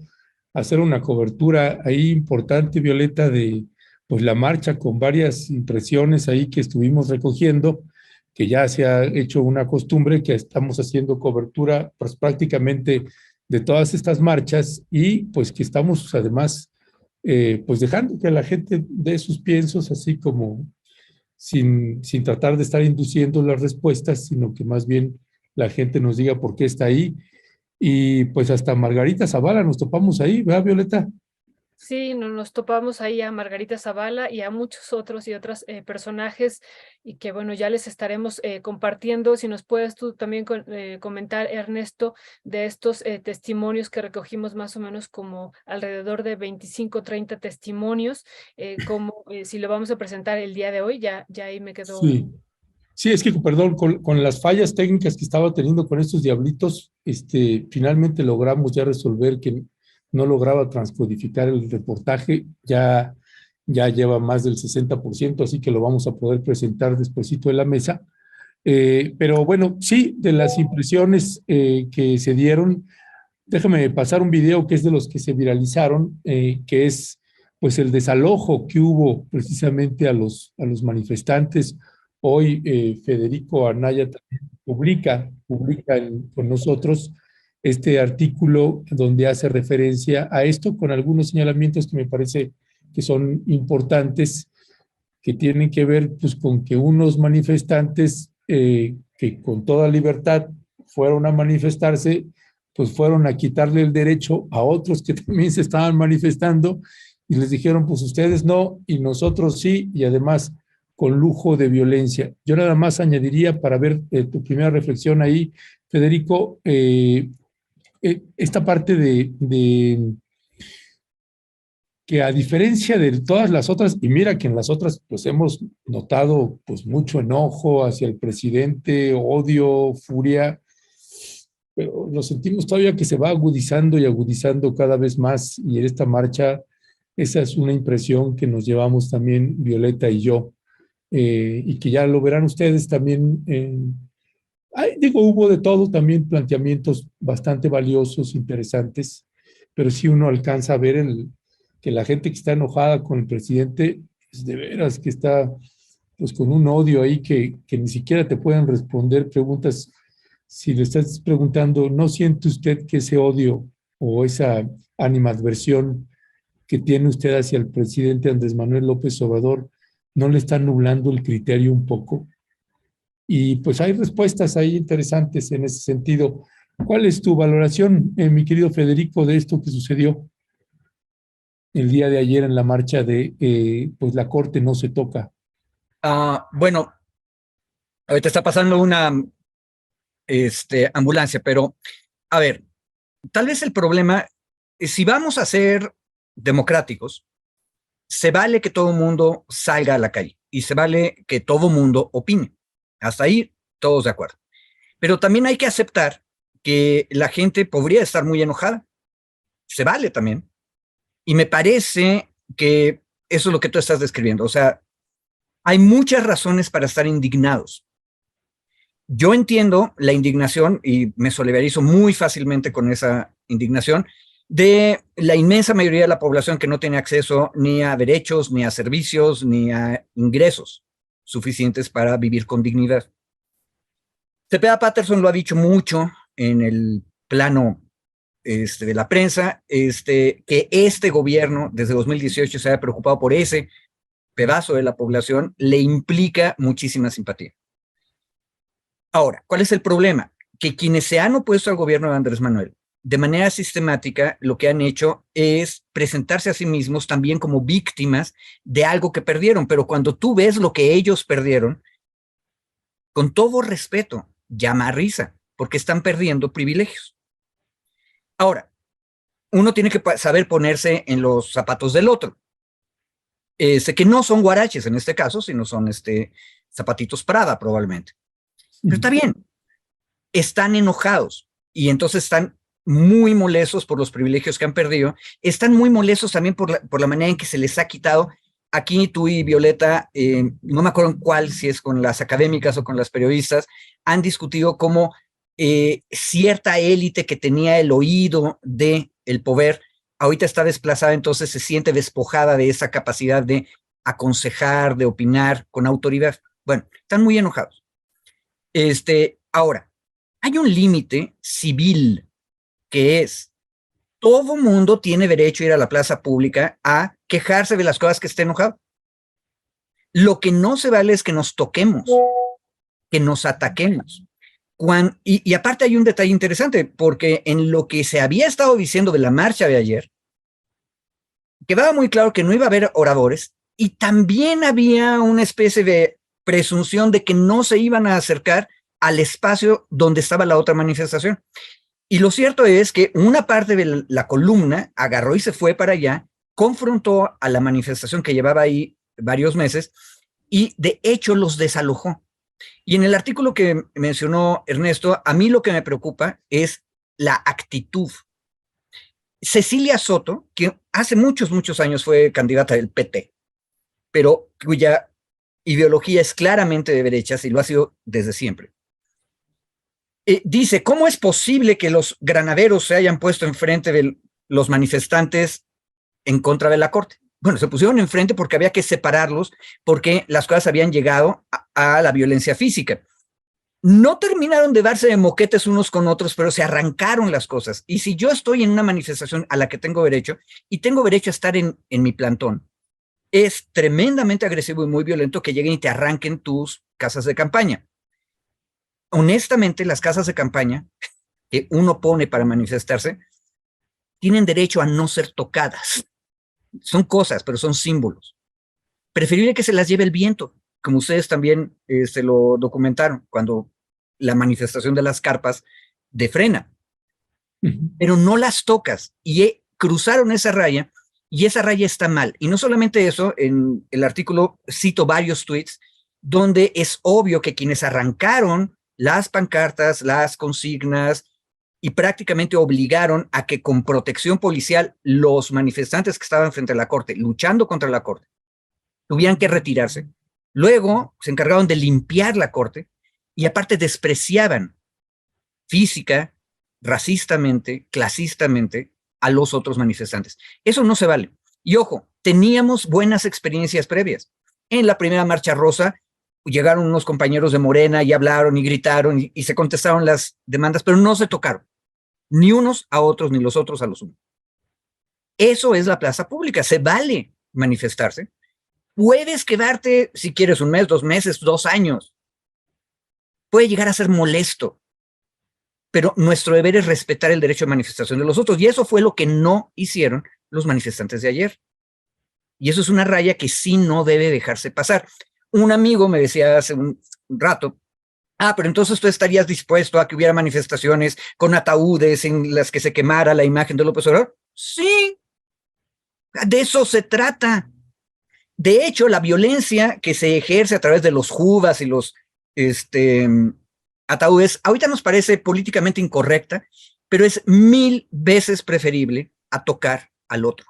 hacer una cobertura ahí importante, Violeta, de pues la marcha con varias impresiones ahí que estuvimos recogiendo, que ya se ha hecho una costumbre, que estamos haciendo cobertura pues prácticamente de todas estas marchas y pues que estamos además pues dejando que la gente dé sus piensos, así como sin tratar de estar induciendo las respuestas, sino que más bien la gente nos diga por qué está ahí. Y pues hasta Margarita Zavala nos topamos ahí, ¿verdad, Violeta? Sí, nos topamos ahí a Margarita Zavala y a muchos otros y otras personajes y que bueno, ya les estaremos compartiendo. Si nos puedes tú también comentar, Ernesto, de estos testimonios que recogimos, más o menos como alrededor de 25, 30 testimonios, como si lo vamos a presentar el día de hoy, ya ahí me quedó. Sí. Sí, es que, perdón, con las fallas técnicas que estaba teniendo con estos diablitos, finalmente logramos ya resolver que no lograba transcodificar el reportaje, ya lleva más del 60%, así que lo vamos a poder presentar despuesito de la mesa. Pero bueno, sí, de las impresiones que se dieron, déjame pasar un video que es de los que se viralizaron, que es pues el desalojo que hubo precisamente a los manifestantes. Hoy Federico Anaya también publica con nosotros este artículo donde hace referencia a esto con algunos señalamientos que me parece que son importantes, que tienen que ver pues con que unos manifestantes que con toda libertad fueron a manifestarse, pues fueron a quitarle el derecho a otros que también se estaban manifestando y les dijeron, pues ustedes no y nosotros sí, y además con lujo de violencia. Yo nada más añadiría para ver tu primera reflexión ahí, Federico, esta parte de que a diferencia de todas las otras, y mira que en las otras pues hemos notado pues mucho enojo hacia el presidente, odio, furia, pero lo sentimos todavía que se va agudizando y agudizando cada vez más y en esta marcha esa es una impresión que nos llevamos también Violeta y yo, y que ya lo verán ustedes también. Digo, hubo de todo, también planteamientos bastante valiosos, interesantes, pero sí uno alcanza a ver que la gente que está enojada con el presidente, es de veras que está pues con un odio ahí que ni siquiera te pueden responder preguntas. Si le estás preguntando, ¿no siente usted que ese odio o esa animadversión que tiene usted hacia el presidente Andrés Manuel López Obrador no le está nublando el criterio un poco? Y pues hay respuestas ahí interesantes en ese sentido. ¿Cuál es tu valoración, mi querido Federico, de esto que sucedió el día de ayer en la marcha de pues la Corte no se toca? Bueno, ahorita está pasando una ambulancia, pero a ver, tal vez el problema es si vamos a ser democráticos, se vale que todo el mundo salga a la calle y se vale que todo el mundo opine. Hasta ahí todos de acuerdo. Pero también hay que aceptar que la gente podría estar muy enojada. Se vale también. Y me parece que eso es lo que tú estás describiendo. O sea, hay muchas razones para estar indignados. Yo entiendo la indignación y me solidarizo muy fácilmente con esa indignación de la inmensa mayoría de la población que no tiene acceso ni a derechos, ni a servicios, ni a ingresos suficientes para vivir con dignidad. Cepeda Patterson lo ha dicho mucho en el plano de la prensa, que este gobierno desde 2018 se haya preocupado por ese pedazo de la población, le implica muchísima simpatía. Ahora, ¿cuál es el problema? Que quienes se han opuesto al gobierno de Andrés Manuel, de manera sistemática, lo que han hecho es presentarse a sí mismos también como víctimas de algo que perdieron, pero cuando tú ves lo que ellos perdieron, con todo respeto, llama a risa, porque están perdiendo privilegios. Ahora, uno tiene que saber ponerse en los zapatos del otro. Que no son guaraches en este caso, sino son zapatitos Prada probablemente. Pero está bien, están enojados y entonces están muy molestos por los privilegios que han perdido, están muy molestos también por la manera en que se les ha quitado. Aquí tú y Violeta, no me acuerdo en cuál, si es con las académicas o con las periodistas, han discutido cómo cierta élite que tenía el oído del poder, ahorita está desplazada, entonces se siente despojada de esa capacidad de aconsejar, de opinar con autoridad. Bueno, están muy enojados. Ahora, hay un límite civil que es, todo mundo tiene derecho a ir a la plaza pública a quejarse de las cosas que esté enojado. Lo que no se vale es que nos toquemos, que nos ataquemos. Y aparte hay un detalle interesante, porque en lo que se había estado diciendo de la marcha de ayer, quedaba muy claro que no iba a haber oradores y también había una especie de presunción de que no se iban a acercar al espacio donde estaba la otra manifestación. Y lo cierto es que una parte de la columna agarró y se fue para allá, confrontó a la manifestación que llevaba ahí varios meses y de hecho los desalojó. Y en el artículo que mencionó Ernesto, a mí lo que me preocupa es la actitud. Cecilia Soto, que hace muchos, muchos años fue candidata del PT, pero cuya ideología es claramente de derechas y lo ha sido desde siempre. Dice, ¿cómo es posible que los granaderos se hayan puesto enfrente de los manifestantes en contra de la corte? Bueno, se pusieron enfrente porque había que separarlos, porque las cosas habían llegado a la violencia física. No terminaron de darse de moquetes unos con otros, pero se arrancaron las cosas. Y si yo estoy en una manifestación a la que tengo derecho, y tengo derecho a estar en mi plantón, es tremendamente agresivo y muy violento que lleguen y te arranquen tus casas de campaña. Honestamente, las casas de campaña que uno pone para manifestarse tienen derecho a no ser tocadas. Son cosas, pero son símbolos. Preferible que se las lleve el viento, como ustedes también se lo documentaron cuando la manifestación de las carpas de frena. Pero no las tocas y cruzaron esa raya y esa raya está mal. Y no solamente eso, en el artículo cito varios tweets donde es obvio que quienes arrancaron las pancartas, las consignas y prácticamente obligaron a que con protección policial los manifestantes que estaban frente a la corte, luchando contra la corte, tuvieran que retirarse. Luego se encargaron de limpiar la corte y aparte despreciaban física, racistamente, clasistamente a los otros manifestantes. Eso no se vale. Y ojo, teníamos buenas experiencias previas. En la primera marcha rosa llegaron unos compañeros de Morena y hablaron y gritaron y se contestaron las demandas, pero no se tocaron, ni unos a otros, ni los otros a los unos. Eso es la plaza pública, se vale manifestarse. Puedes quedarte, si quieres, un mes, 2 meses, 2 años. Puede llegar a ser molesto, pero nuestro deber es respetar el derecho de manifestación de los otros, y eso fue lo que no hicieron los manifestantes de ayer. Y eso es una raya que sí no debe dejarse pasar. Un amigo me decía hace un rato, pero entonces tú estarías dispuesto a que hubiera manifestaciones con ataúdes en las que se quemara la imagen de López Obrador. Sí, de eso se trata. De hecho, la violencia que se ejerce a través de los jubas y los ataúdes, ahorita nos parece políticamente incorrecta, pero es 1000 veces preferible a tocar al otro,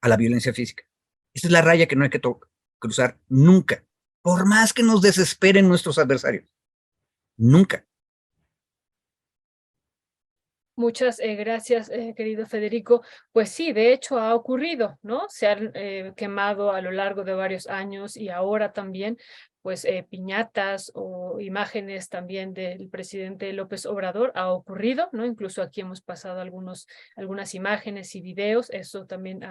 a la violencia física. Esa es la raya que no hay que cruzar nunca, por más que nos desesperen nuestros adversarios. Nunca. Muchas gracias, querido Federico. Pues sí, de hecho ha ocurrido, ¿no? Se han quemado a lo largo de varios años y ahora también, pues piñatas o imágenes también del presidente López Obrador ha ocurrido, ¿no? Incluso aquí hemos pasado algunas imágenes y videos, eso también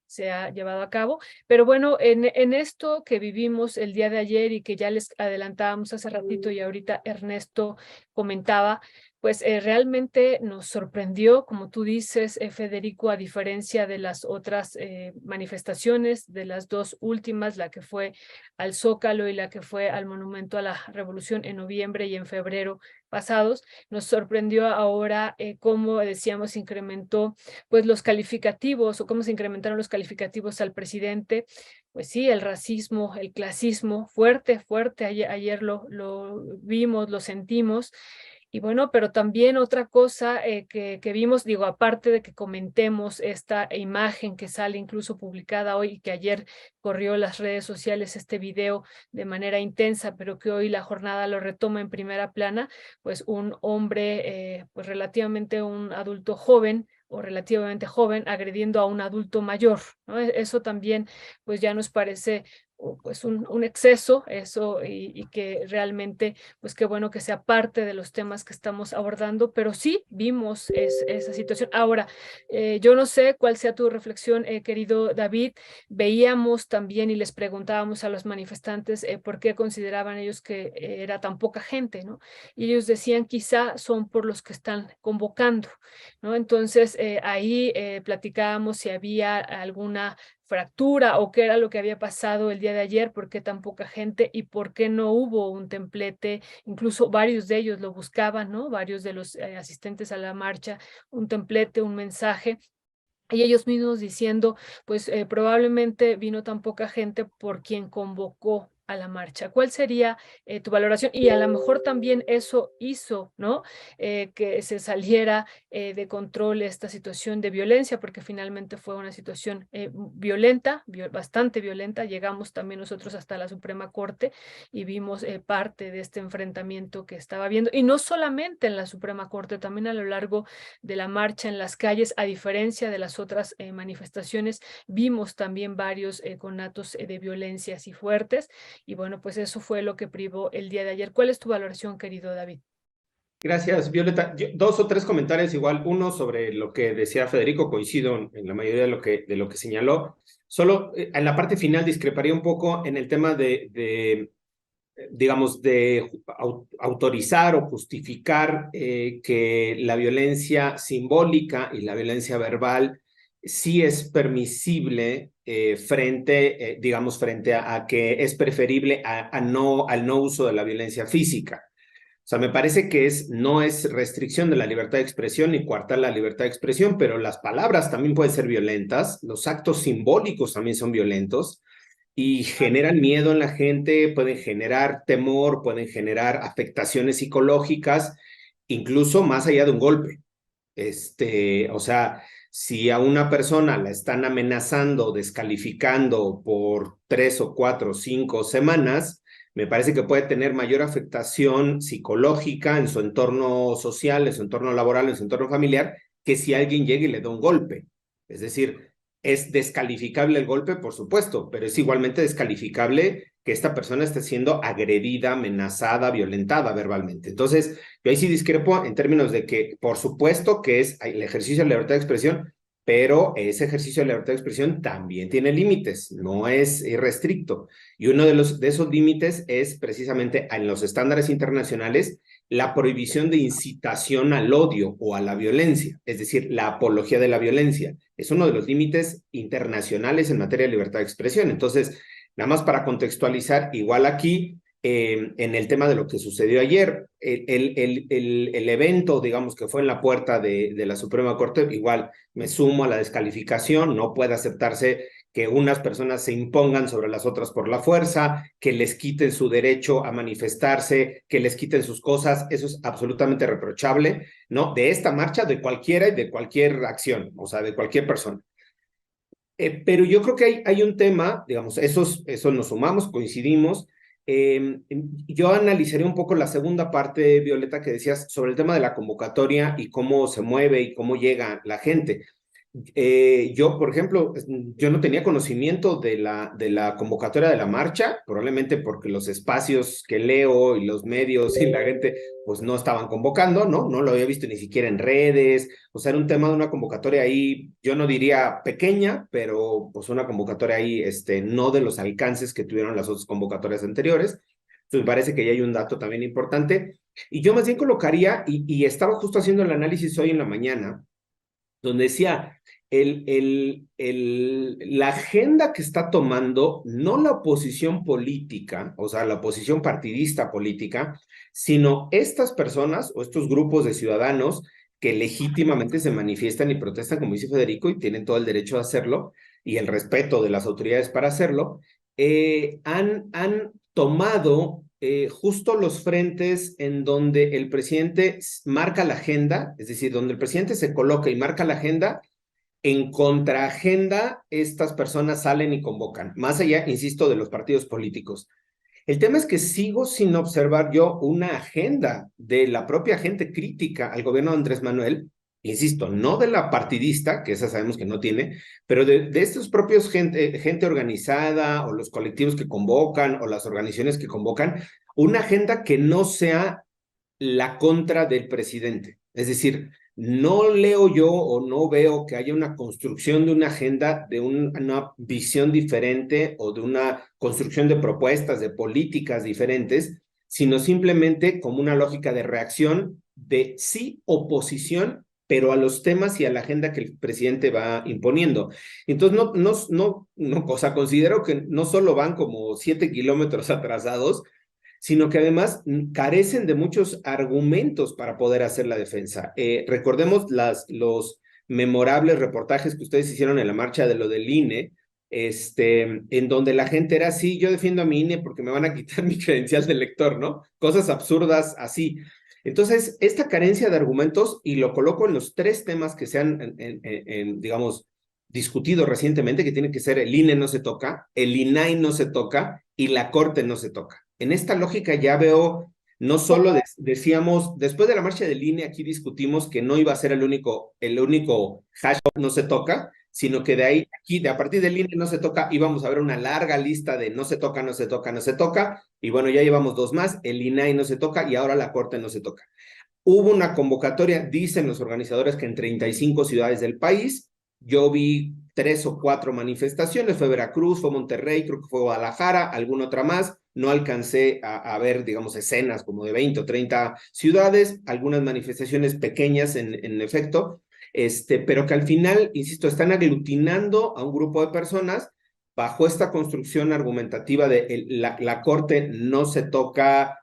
se ha llevado a cabo. Pero bueno, en esto que vivimos el día de ayer y que ya les adelantábamos hace ratito y ahorita Ernesto comentaba, pues realmente nos sorprendió, como tú dices, Federico, a diferencia de las otras manifestaciones, de las 2 últimas, la que fue al Zócalo y la que fue al Monumento a la Revolución en noviembre y en febrero pasados, nos sorprendió ahora cómo, decíamos, incrementó pues los calificativos o cómo se incrementaron los calificativos al presidente. Pues sí, el racismo, el clasismo, fuerte, fuerte, ayer lo vimos, lo sentimos. Y bueno, pero también otra cosa que vimos, digo, aparte de que comentemos esta imagen que sale incluso publicada hoy y que ayer corrió las redes sociales este video de manera intensa, pero que hoy la jornada lo retoma en primera plana, pues un hombre, pues relativamente un adulto joven o relativamente joven agrediendo a un adulto mayor, ¿no? Eso también pues ya nos parece pues un exceso, eso, y que realmente, pues qué bueno que sea parte de los temas que estamos abordando, pero sí vimos esa situación. Ahora, yo no sé cuál sea tu reflexión, querido David. Veíamos también y les preguntábamos a los manifestantes por qué consideraban ellos que era tan poca gente, ¿no? Y ellos decían quizá son por los que están convocando, ¿no? Entonces, ahí platicábamos si había alguna fractura o qué era lo que había pasado el día de ayer, por qué tan poca gente y por qué no hubo un templete, incluso varios de ellos lo buscaban, ¿no? Varios de los asistentes a la marcha, un templete, un mensaje. Y ellos mismos diciendo, pues probablemente vino tan poca gente por quien convocó a la marcha. ¿Cuál sería tu valoración? Y a lo mejor también eso hizo, ¿no? Que se saliera de control esta situación de violencia, porque finalmente fue una situación violenta, bastante violenta. Llegamos también nosotros hasta la Suprema Corte y vimos parte de este enfrentamiento que estaba viendo. Y no solamente en la Suprema Corte, también a lo largo de la marcha en las calles, a diferencia de las otras manifestaciones, vimos también varios conatos de violencia así fuertes, y bueno, pues eso fue lo que privó el día de ayer. ¿Cuál es tu valoración, querido David? Gracias, Violeta. Dos o tres comentarios igual. Uno sobre lo que decía Federico, coincido en la mayoría de lo que señaló. Solo en la parte final discreparía un poco en el tema digamos, de autorizar o justificar que la violencia simbólica y la violencia verbal sí es permisible digamos, frente a que es preferible al no uso de la violencia física. O sea, me parece que no es restricción de la libertad de expresión ni coartar la libertad de expresión, pero las palabras también pueden ser violentas, los actos simbólicos también son violentos y generan miedo en la gente, pueden generar temor, pueden generar afectaciones psicológicas, incluso más allá de un golpe. O sea, si a una persona la están amenazando, descalificando por 3 o 4 o 5 semanas, me parece que puede tener mayor afectación psicológica en su entorno social, en su entorno laboral, en su entorno familiar, que si alguien llega y le da un golpe. Es decir, es descalificable el golpe, por supuesto, pero es igualmente descalificable que esta persona esté siendo agredida, amenazada, violentada verbalmente. Entonces, yo ahí sí discrepo en términos de que, por supuesto, que es el ejercicio de la libertad de expresión, pero ese ejercicio de la libertad de expresión también tiene límites, no es irrestricto. Y uno de esos límites es precisamente en los estándares internacionales la prohibición de incitación al odio o a la violencia, es decir, la apología de la violencia. Es uno de los límites internacionales en materia de libertad de expresión. Entonces, nada más para contextualizar, igual aquí, en el tema de lo que sucedió ayer, el evento, digamos, que fue en la puerta de la Suprema Corte, igual me sumo a la descalificación, no puede aceptarse que unas personas se impongan sobre las otras por la fuerza, que les quiten su derecho a manifestarse, que les quiten sus cosas, eso es absolutamente reprochable, ¿no? De esta marcha, de cualquiera y de cualquier acción, o sea, de cualquier persona. Pero yo creo que hay un tema, digamos, eso nos sumamos, coincidimos. Yo analizaría un poco la segunda parte, Violeta, que decías sobre el tema de la convocatoria y cómo se mueve y cómo llega la gente. Yo, por ejemplo, yo no tenía conocimiento de la convocatoria de la marcha, probablemente porque los espacios que leo y los medios y la gente pues no estaban convocando, ¿no? No lo había visto ni siquiera en redes, o sea, era un tema de una convocatoria ahí, yo no diría pequeña, pero pues una convocatoria ahí, no de los alcances que tuvieron las otras convocatorias anteriores. Entonces me parece que ya hay un dato también importante. Y yo más bien colocaría, y estaba justo haciendo el análisis hoy en la mañana, donde decía, la agenda que está tomando, no la oposición política, o sea, la oposición partidista política, sino estas personas o estos grupos de ciudadanos que legítimamente se manifiestan y protestan, como dice Federico, y tienen todo el derecho de hacerlo, y el respeto de las autoridades para hacerlo, han tomado justo los frentes en donde el presidente marca la agenda, es decir, donde el presidente se coloca y marca la agenda, en contraagenda estas personas salen y convocan, más allá, insisto, de los partidos políticos. El tema es que sigo sin observar yo una agenda de la propia gente crítica al gobierno de Andrés Manuel, insisto, no de la partidista, que esa sabemos que no tiene, pero de estos propios gente organizada o los colectivos que convocan o las organizaciones que convocan, una agenda que no sea la contra del presidente. Es decir, no leo yo o no veo que haya una construcción de una agenda, de una visión diferente o de una construcción de propuestas, de políticas diferentes, sino simplemente como una lógica de reacción de sí oposición, pero a los temas y a la agenda que el presidente va imponiendo. Entonces, o sea, considero que no solo van como 7 kilómetros atrasados, sino que además carecen de muchos argumentos para poder hacer la defensa. Recordemos los memorables reportajes que ustedes hicieron en la marcha de lo del INE, en donde la gente era así, yo defiendo a mi INE porque me van a quitar mi credencial de lector, ¿no? Cosas absurdas así. Entonces, esta carencia de argumentos, y lo coloco en los 3 temas que se han, digamos, discutido recientemente, que tiene que ser el INE no se toca, el INAI no se toca y la Corte no se toca. En esta lógica ya veo, no solo decíamos, después de la marcha del INE, aquí discutimos que no iba a ser el único hashtag no se toca, sino que de ahí, aquí, a partir del INE no se toca, íbamos a ver una larga lista de no se toca, no se toca, no se toca, y bueno, ya llevamos 2 más, el INAI no se toca y ahora la Corte no se toca. Hubo una convocatoria, dicen los organizadores, que en 35 ciudades del país. Yo vi 3 o 4 manifestaciones, fue Veracruz, fue Monterrey, creo que fue Guadalajara, alguna otra más. No alcancé a ver, digamos, escenas como de 20 o 30 ciudades, algunas manifestaciones pequeñas en efecto, pero que al final, insisto, están aglutinando a un grupo de personas bajo esta construcción argumentativa de la Corte no se toca,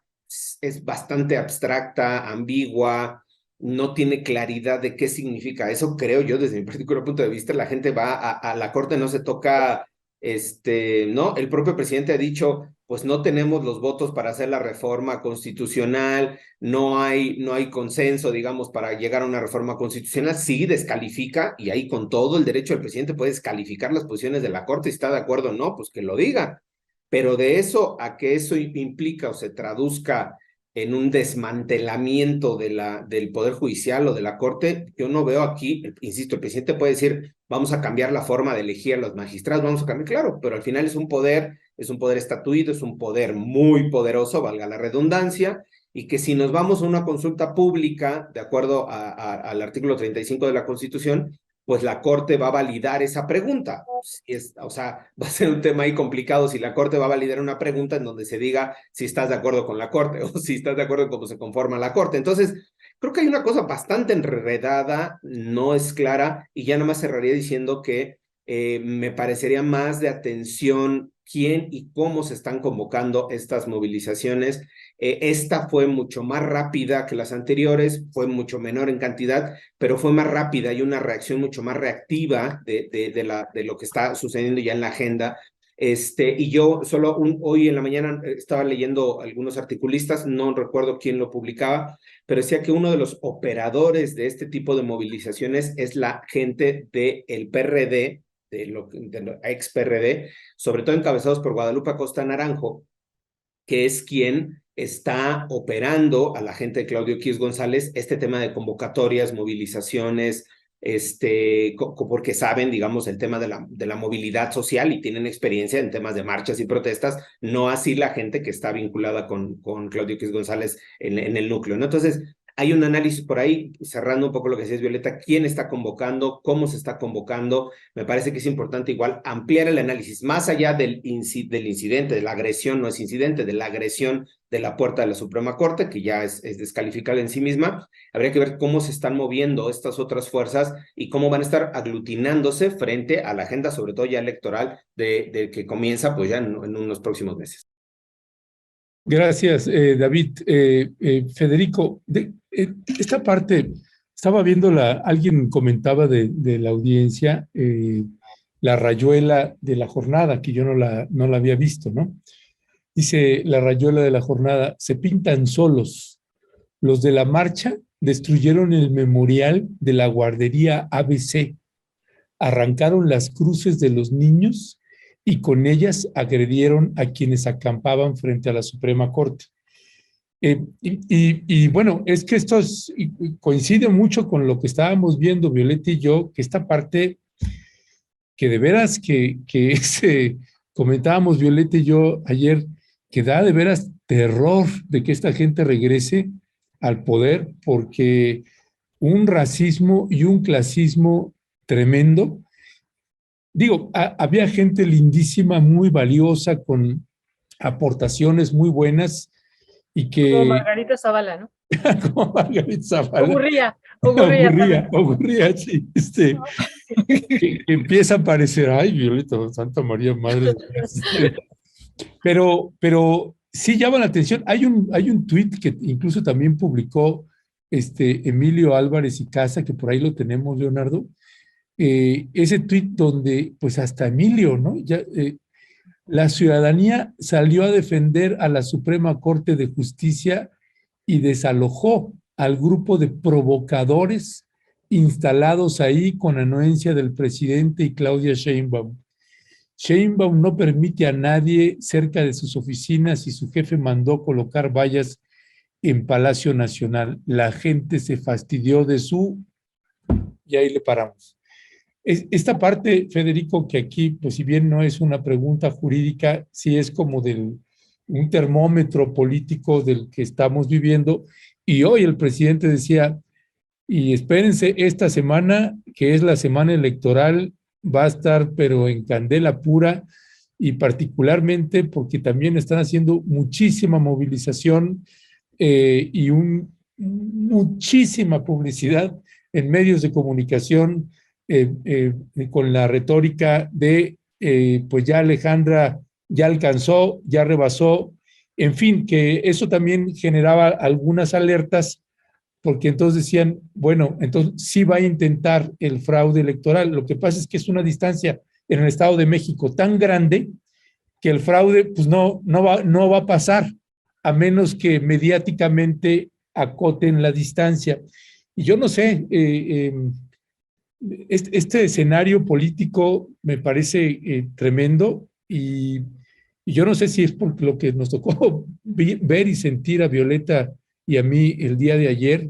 es bastante abstracta, ambigua, no tiene claridad de qué significa eso, creo yo, desde mi particular punto de vista. La gente va a la Corte no se toca, ¿no? El propio presidente ha dicho, pues no tenemos los votos para hacer la reforma constitucional, no hay consenso, digamos, para llegar a una reforma constitucional. Sí, descalifica, y ahí con todo el derecho el presidente puede descalificar las posiciones de la Corte, si está de acuerdo o no, pues que lo diga. Pero de eso a que eso implica o se traduzca en un desmantelamiento del Poder Judicial o de la Corte, yo no veo aquí, insisto, el presidente puede decir, vamos a cambiar la forma de elegir a los magistrados, vamos a cambiar, claro, pero al final es un poder estatuido, es un poder muy poderoso, valga la redundancia, y que si nos vamos a una consulta pública, de acuerdo al artículo 35 de la Constitución, pues la Corte va a validar esa pregunta. O sea, va a ser un tema ahí complicado si la Corte va a validar una pregunta en donde se diga si estás de acuerdo con la Corte o si estás de acuerdo con cómo se conforma la Corte. Entonces, creo que hay una cosa bastante enredada, no es clara, y ya nomás cerraría diciendo que me parecería más de atención quién y cómo se están convocando estas movilizaciones. Esta fue mucho más rápida que las anteriores, fue mucho menor en cantidad, pero fue más rápida y una reacción mucho más reactiva de lo que está sucediendo ya en la agenda. Y yo solo hoy en la mañana estaba leyendo algunos articulistas, no recuerdo quién lo publicaba, pero decía que uno de los operadores de este tipo de movilizaciones es la gente del PRD, de lo ex PRD, sobre todo encabezados por Guadalupe Acosta Naranjo, que es quien está operando a la gente de Claudio X González este tema de convocatorias, movilizaciones, porque saben, digamos, el tema de la movilidad social y tienen experiencia en temas de marchas y protestas, no así la gente que está vinculada con Claudio X González en el núcleo, ¿no? Entonces, hay un análisis por ahí, cerrando un poco lo que decías, Violeta, quién está convocando, cómo se está convocando. Me parece que es importante igual ampliar el análisis, más allá del incidente, de la agresión, no es incidente, de la agresión de la puerta de la Suprema Corte, que ya es descalificable en sí misma. Habría que ver cómo se están moviendo estas otras fuerzas y cómo van a estar aglutinándose frente a la agenda, sobre todo ya electoral, de que comienza pues ya en unos próximos meses. Gracias, David. Federico, esta parte, estaba viéndola, alguien comentaba de la audiencia, la rayuela de la jornada, que yo no la había visto, ¿no? Dice la rayuela de la jornada, se pintan solos. Los de la marcha destruyeron el memorial de la guardería ABC, arrancaron las cruces de los niños y agredieron a quienes acampaban frente a la Suprema Corte. Bueno, es que coincide mucho con lo que estábamos viendo, Violeta y yo, que esta parte que de veras comentábamos Violeta y yo ayer, que da de veras terror de que esta gente regrese al poder, porque un racismo y un clasismo tremendo. Digo, había gente lindísima, muy valiosa, con aportaciones muy buenas y que... Como Margarita Zavala, ¿no? Como Margarita Zavala. Ocurría, sí. Que empieza a parecer, ay, Violeta, Santa María, Madre. Pero sí llama la atención. Hay un tuit que incluso también publicó Emilio Álvarez y Casa, que por ahí lo tenemos, Leonardo. Ese tuit donde, pues hasta Emilio, ¿no? La ciudadanía salió a defender a la Suprema Corte de Justicia y desalojó al grupo de provocadores instalados ahí con anuencia del presidente y Claudia Sheinbaum. Sheinbaum no permite a nadie cerca de sus oficinas y su jefe mandó colocar vallas en Palacio Nacional. La gente se fastidió y ahí le paramos. Esta parte, Federico, que aquí, pues si bien no es una pregunta jurídica, sí es como un termómetro político del que estamos viviendo. Y hoy el presidente decía, y espérense, esta semana, que es la semana electoral, va a estar pero en candela pura, y particularmente porque también están haciendo muchísima movilización y muchísima publicidad en medios de comunicación con la retórica de pues ya Alejandra ya alcanzó, ya rebasó, en fin, que eso también generaba algunas alertas, porque entonces decían, bueno, entonces sí va a intentar el fraude electoral. Lo que pasa es que es una distancia en el Estado de México tan grande que el fraude pues no va a pasar, a menos que mediáticamente acoten la distancia. Y yo no sé, este escenario político me parece tremendo y yo no sé si es por lo que nos tocó ver y sentir a Violeta y a mí el día de ayer,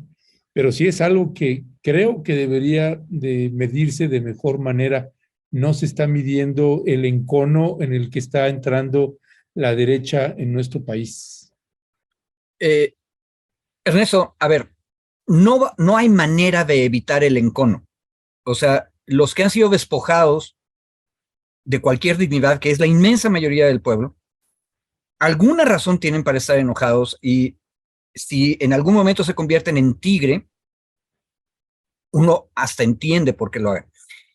pero sí es algo que creo que debería de medirse de mejor manera. No se está midiendo el encono en el que está entrando la derecha en nuestro país. Ernesto, a ver, no hay manera de evitar el encono. O sea, los que han sido despojados de cualquier dignidad, que es la inmensa mayoría del pueblo, alguna razón tienen para estar enojados, y si en algún momento se convierten en tigre, uno hasta entiende por qué lo hagan.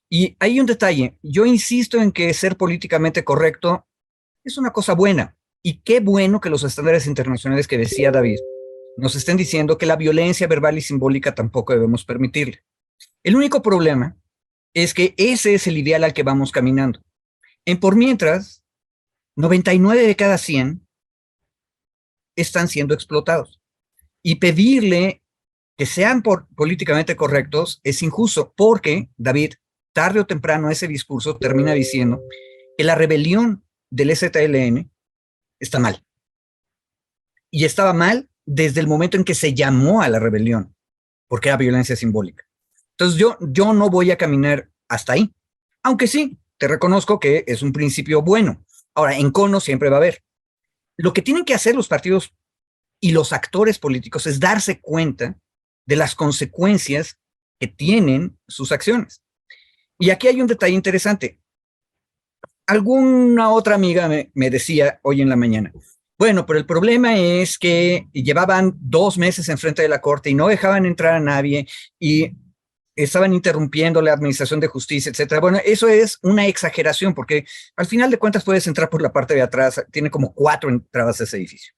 Y hay un detalle, yo insisto en que ser políticamente correcto es una cosa buena, y qué bueno que los estándares internacionales que decía David nos estén diciendo que la violencia verbal y simbólica tampoco debemos permitirle. El único problema es que ese es el ideal al que vamos caminando. Por mientras, 99 de cada 100 están siendo explotados. Y pedirle que sean políticamente correctos es injusto, porque, David, tarde o temprano ese discurso termina diciendo que la rebelión del EZLN está mal. Y estaba mal desde el momento en que se llamó a la rebelión, porque era violencia simbólica. Entonces yo no voy a caminar hasta ahí, aunque sí, te reconozco que es un principio bueno. Ahora, encono siempre va a haber. Lo que tienen que hacer los partidos y los actores políticos es darse cuenta de las consecuencias que tienen sus acciones. Y aquí hay un detalle interesante. Alguna otra amiga me decía hoy en la mañana, bueno, pero el problema es que llevaban 2 meses enfrente de la corte y no dejaban entrar a nadie y estaban interrumpiendo la administración de justicia, etcétera. Bueno, eso es una exageración, porque al final de cuentas puedes entrar por la parte de atrás, tiene como 4 entradas a ese edificio.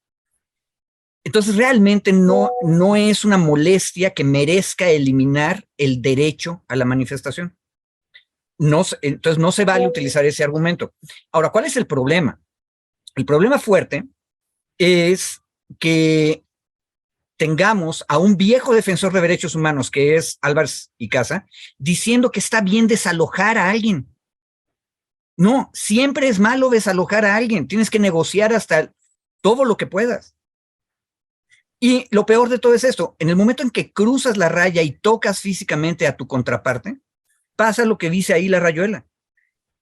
Entonces realmente no es una molestia que merezca eliminar el derecho a la manifestación. Entonces no se vale utilizar ese argumento. Ahora, ¿cuál es el problema? El problema fuerte es que tengamos a un viejo defensor de derechos humanos, que es Álvarez y Casa, diciendo que está bien desalojar a alguien. No, siempre es malo desalojar a alguien. Tienes que negociar hasta todo lo que puedas. Y lo peor de todo es esto: en el momento en que cruzas la raya y tocas físicamente a tu contraparte, pasa lo que dice ahí la rayuela.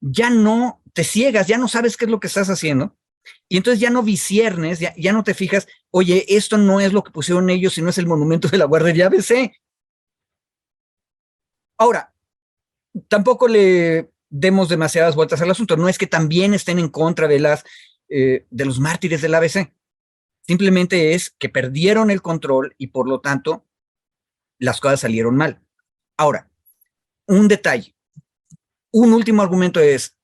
Ya no te ciegas, ya no sabes qué es lo que estás haciendo, y entonces ya no disiernes, ya no te fijas, oye, esto no es lo que pusieron ellos, sino es el monumento de la guardería ABC. Ahora, tampoco le demos demasiadas vueltas al asunto. No es que también estén en contra de los mártires del ABC. Simplemente es que perdieron el control y por lo tanto las cosas salieron mal. Ahora, un detalle. Un último argumento es: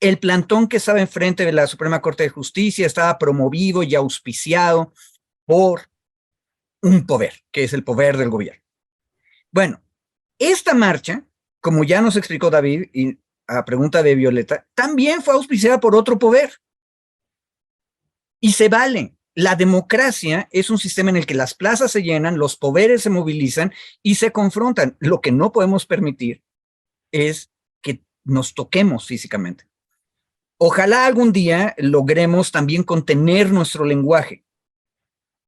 el plantón que estaba enfrente de la Suprema Corte de Justicia estaba promovido y auspiciado por un poder, que es el poder del gobierno. Bueno, esta marcha, como ya nos explicó David, y a pregunta de Violeta, también fue auspiciada por otro poder. Y se vale. La democracia es un sistema en el que las plazas se llenan, los poderes se movilizan y se confrontan. Lo que no podemos permitir es que nos toquemos físicamente. Ojalá algún día logremos también contener nuestro lenguaje.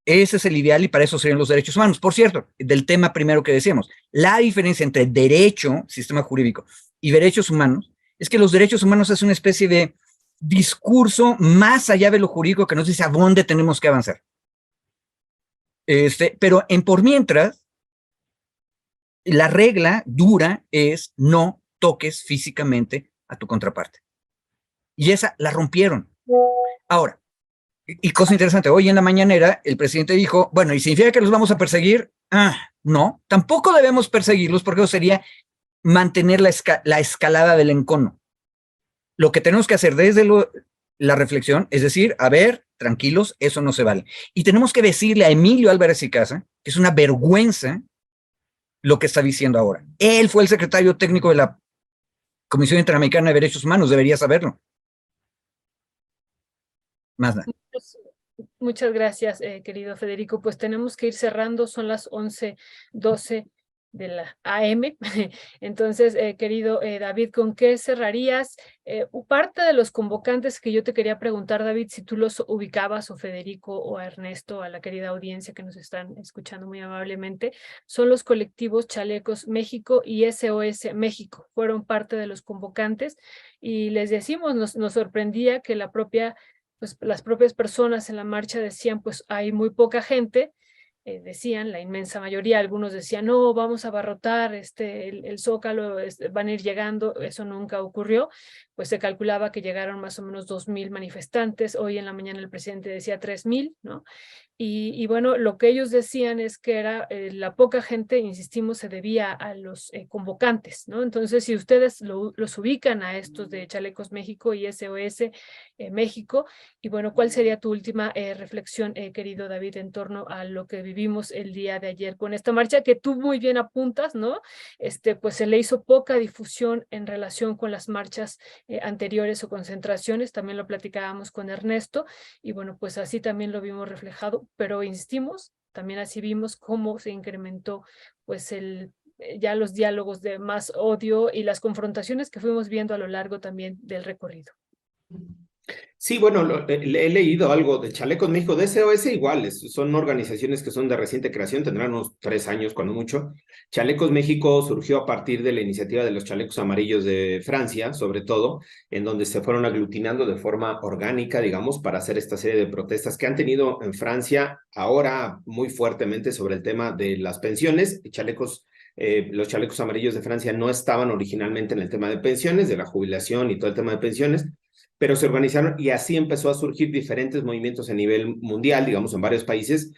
Ese es el ideal y para eso serían los derechos humanos. Por cierto, del tema primero que decíamos, la diferencia entre derecho, sistema jurídico, y derechos humanos es que los derechos humanos es una especie de discurso más allá de lo jurídico que nos dice a dónde tenemos que avanzar. Pero por mientras, la regla dura es no toques físicamente a tu contraparte. Y esa la rompieron. Ahora, y cosa interesante, hoy en la mañanera el presidente dijo, bueno, ¿y significa que los vamos a perseguir? No, tampoco debemos perseguirlos porque eso sería mantener la escalada del encono. Lo que tenemos que hacer desde la reflexión es decir, a ver, tranquilos, eso no se vale. Y tenemos que decirle a Emilio Álvarez y Casa que es una vergüenza lo que está diciendo ahora. Él fue el secretario técnico de la Comisión Interamericana de Derechos Humanos, debería saberlo. Más nada. Muchas gracias, querido Federico. Pues tenemos que ir cerrando, son las 11:12 de la AM. Entonces, querido David, ¿con qué cerrarías? Parte de los convocantes que yo te quería preguntar, David, si tú los ubicabas, o Federico o a Ernesto, a la querida audiencia que nos están escuchando muy amablemente, son los colectivos Chalecos México y SOS México. Fueron parte de los convocantes y les decimos, nos sorprendía que pues las propias personas en la marcha decían, pues hay muy poca gente, decían, la inmensa mayoría, algunos decían, no, vamos a abarrotar el Zócalo, van a ir llegando, eso nunca ocurrió, pues se calculaba que llegaron más o menos 2,000 manifestantes, hoy en la mañana el presidente decía 3,000, ¿no? Y bueno, lo que ellos decían es que era la poca gente, insistimos, se debía a los convocantes, ¿no? Entonces, si ustedes los ubican a estos de Chalecos México y SOS México, y bueno, ¿cuál sería tu última reflexión, querido David, en torno a lo que vivimos el día de ayer con esta marcha que tú muy bien apuntas, ¿no? Pues se le hizo poca difusión en relación con las marchas anteriores o concentraciones, también lo platicábamos con Ernesto, y bueno, pues así también lo vimos reflejado, pero insistimos, también así vimos cómo se incrementó pues ya los diálogos de más odio y las confrontaciones que fuimos viendo a lo largo también del recorrido. Sí, bueno, he leído algo de Chalecos México, de SOS iguales, son organizaciones que son de reciente creación, tendrán unos 3 años cuando mucho. Chalecos México surgió a partir de la iniciativa de los Chalecos Amarillos de Francia, sobre todo, en donde se fueron aglutinando de forma orgánica, digamos, para hacer esta serie de protestas que han tenido en Francia ahora muy fuertemente sobre el tema de las pensiones. Los Chalecos Amarillos de Francia no estaban originalmente en el tema de pensiones, de la jubilación y todo el tema de pensiones, pero se organizaron y así empezó a surgir diferentes movimientos a nivel mundial, digamos, en varios países,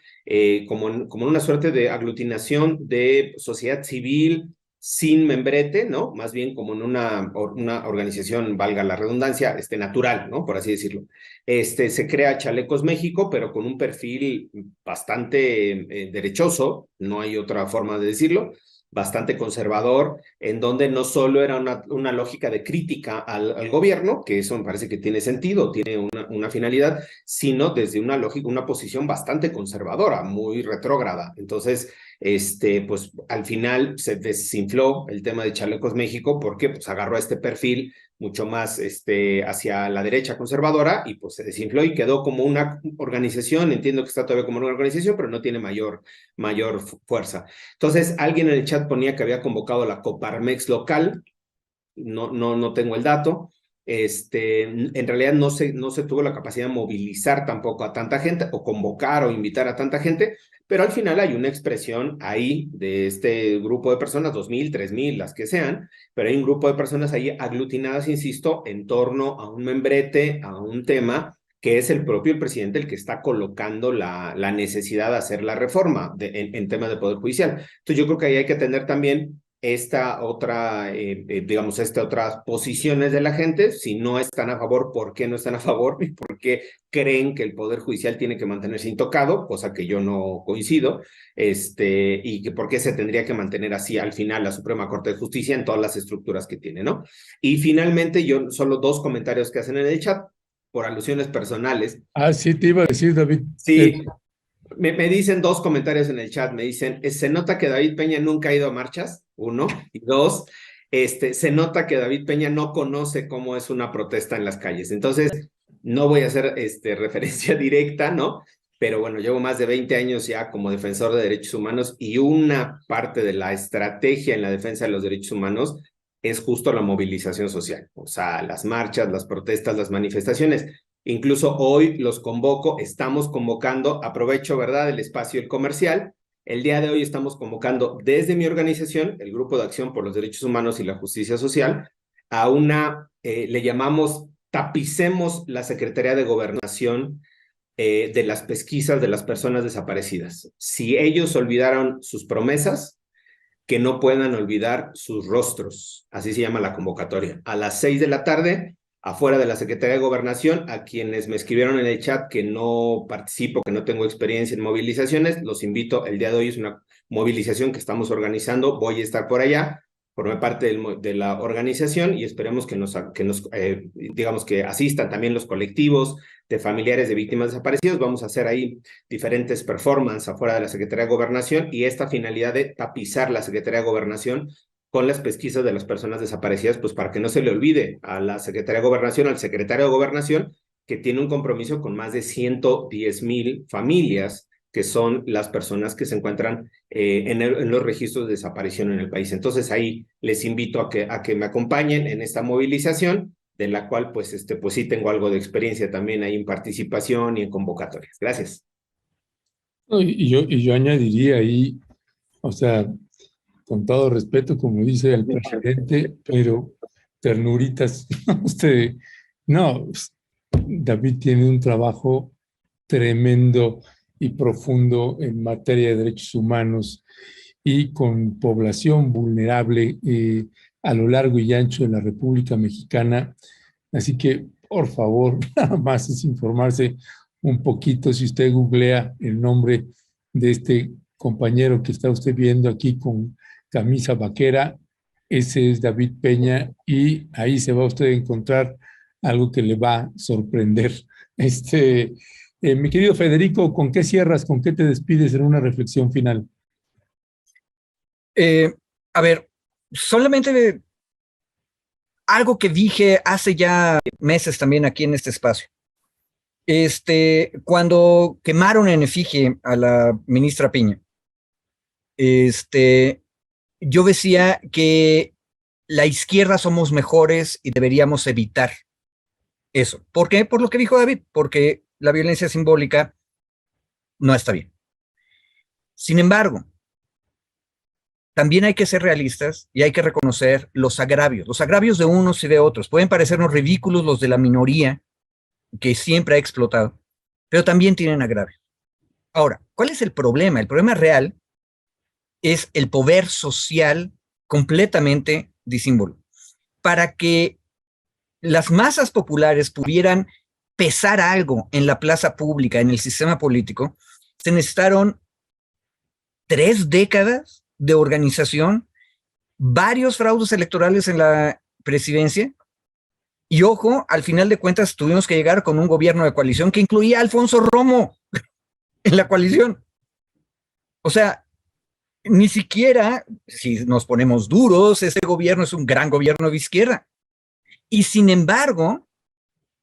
como una suerte de aglutinación de sociedad civil sin membrete, ¿no? Más bien como en una organización, valga la redundancia, natural, ¿no? Por así decirlo. Se crea Chalecos México, pero con un perfil bastante derechoso, no hay otra forma de decirlo, bastante conservador, en donde no solo era una lógica de crítica al gobierno, que eso me parece que tiene sentido, tiene una finalidad, sino desde una lógica, una posición bastante conservadora, muy retrógrada. Entonces, pues al final se desinfló el tema de Chalecos México porque pues agarró este perfil mucho más hacia la derecha conservadora y pues se desinfló y quedó como una organización, entiendo que está todavía como una organización, pero no tiene mayor fuerza. Entonces, alguien en el chat ponía que había convocado a la Coparmex local, no tengo el dato. En realidad no se tuvo la capacidad de movilizar tampoco a tanta gente o convocar o invitar a tanta gente, pero al final hay una expresión ahí de este grupo de personas, 2,000, 3,000, las que sean, pero hay un grupo de personas ahí aglutinadas, insisto, en torno a un membrete, a un tema que es el propio presidente el que está colocando la necesidad de hacer la reforma en temas de Poder Judicial. Entonces yo creo que ahí hay que tener también esta otra, digamos, otras posiciones de la gente, si no están a favor, ¿por qué no están a favor? Y por qué creen que el Poder Judicial tiene que mantenerse intocado, cosa que yo no coincido, y que por qué se tendría que mantener así al final la Suprema Corte de Justicia en todas las estructuras que tiene, ¿no? Y finalmente, yo solo 2 comentarios que hacen en el chat, por alusiones personales. Ah, sí, te iba a decir, David. Sí, me dicen 2 comentarios en el chat, me dicen, se nota que David Peña nunca ha ido a marchas, 1, y 2, se nota que David Peña no conoce cómo es una protesta en las calles. Entonces, no voy a hacer referencia directa, ¿no? Pero bueno, llevo más de 20 años ya como defensor de derechos humanos y una parte de la estrategia en la defensa de los derechos humanos es justo la movilización social, o sea, las marchas, las protestas, las manifestaciones. Incluso hoy los convoco, estamos convocando, aprovecho, ¿verdad?, el espacio el comercial. El día de hoy estamos convocando desde mi organización, el Grupo de Acción por los Derechos Humanos y la Justicia Social, a le llamamos tapicemos la Secretaría de Gobernación de las pesquisas de las personas desaparecidas. Si ellos olvidaron sus promesas, que no puedan olvidar sus rostros. Así se llama la convocatoria. A las 6 de la tarde, afuera de la Secretaría de Gobernación, a quienes me escribieron en el chat que no participo, que no tengo experiencia en movilizaciones, los invito. El día de hoy es una movilización que estamos organizando. Voy a estar por allá, formé parte de la organización y esperemos que digamos que asistan también los colectivos de familiares de víctimas desaparecidas. Vamos a hacer ahí diferentes performances afuera de la Secretaría de Gobernación y esta finalidad de tapizar la Secretaría de Gobernación con las pesquisas de las personas desaparecidas, pues para que no se le olvide a la Secretaría de Gobernación, al secretario de Gobernación, que tiene un compromiso con más de 110,000 familias, que son las personas que se encuentran en los registros de desaparición en el país. Entonces ahí les invito a que me acompañen en esta movilización, de la cual pues sí tengo algo de experiencia también ahí en participación y en convocatorias. Gracias. Y yo añadiría ahí, o sea, con todo respeto, como dice el presidente, pero ternuritas. No, David tiene un trabajo tremendo y profundo en materia de derechos humanos y con población vulnerable a lo largo y ancho de la República Mexicana. Así que, por favor, nada más es informarse un poquito. Si usted googlea el nombre de este compañero que está usted viendo aquí con camisa vaquera, ese es David Peña y ahí se va usted a encontrar algo que le va a sorprender. Mi querido Federico, ¿con qué cierras? ¿Con qué te despides en una reflexión final? A ver, solamente algo que dije hace ya meses también aquí en este espacio. Cuando quemaron en efigie a la ministra Piña, yo decía que la izquierda somos mejores y deberíamos evitar eso. ¿Por qué? Por lo que dijo David, porque la violencia simbólica no está bien. Sin embargo, también hay que ser realistas y hay que reconocer los agravios de unos y de otros. Pueden parecernos ridículos los de la minoría que siempre ha explotado, pero también tienen agravios. Ahora, ¿cuál es el problema? El problema real es el poder social completamente disímbolo. Para que las masas populares pudieran pesar algo en la plaza pública, en el sistema político, se necesitaron 3 décadas de organización, varios fraudes electorales en la presidencia, y ojo, al final de cuentas tuvimos que llegar con un gobierno de coalición que incluía a Alfonso Romo en la coalición. O sea, ni siquiera, si nos ponemos duros, ese gobierno es un gran gobierno de izquierda. Y sin embargo,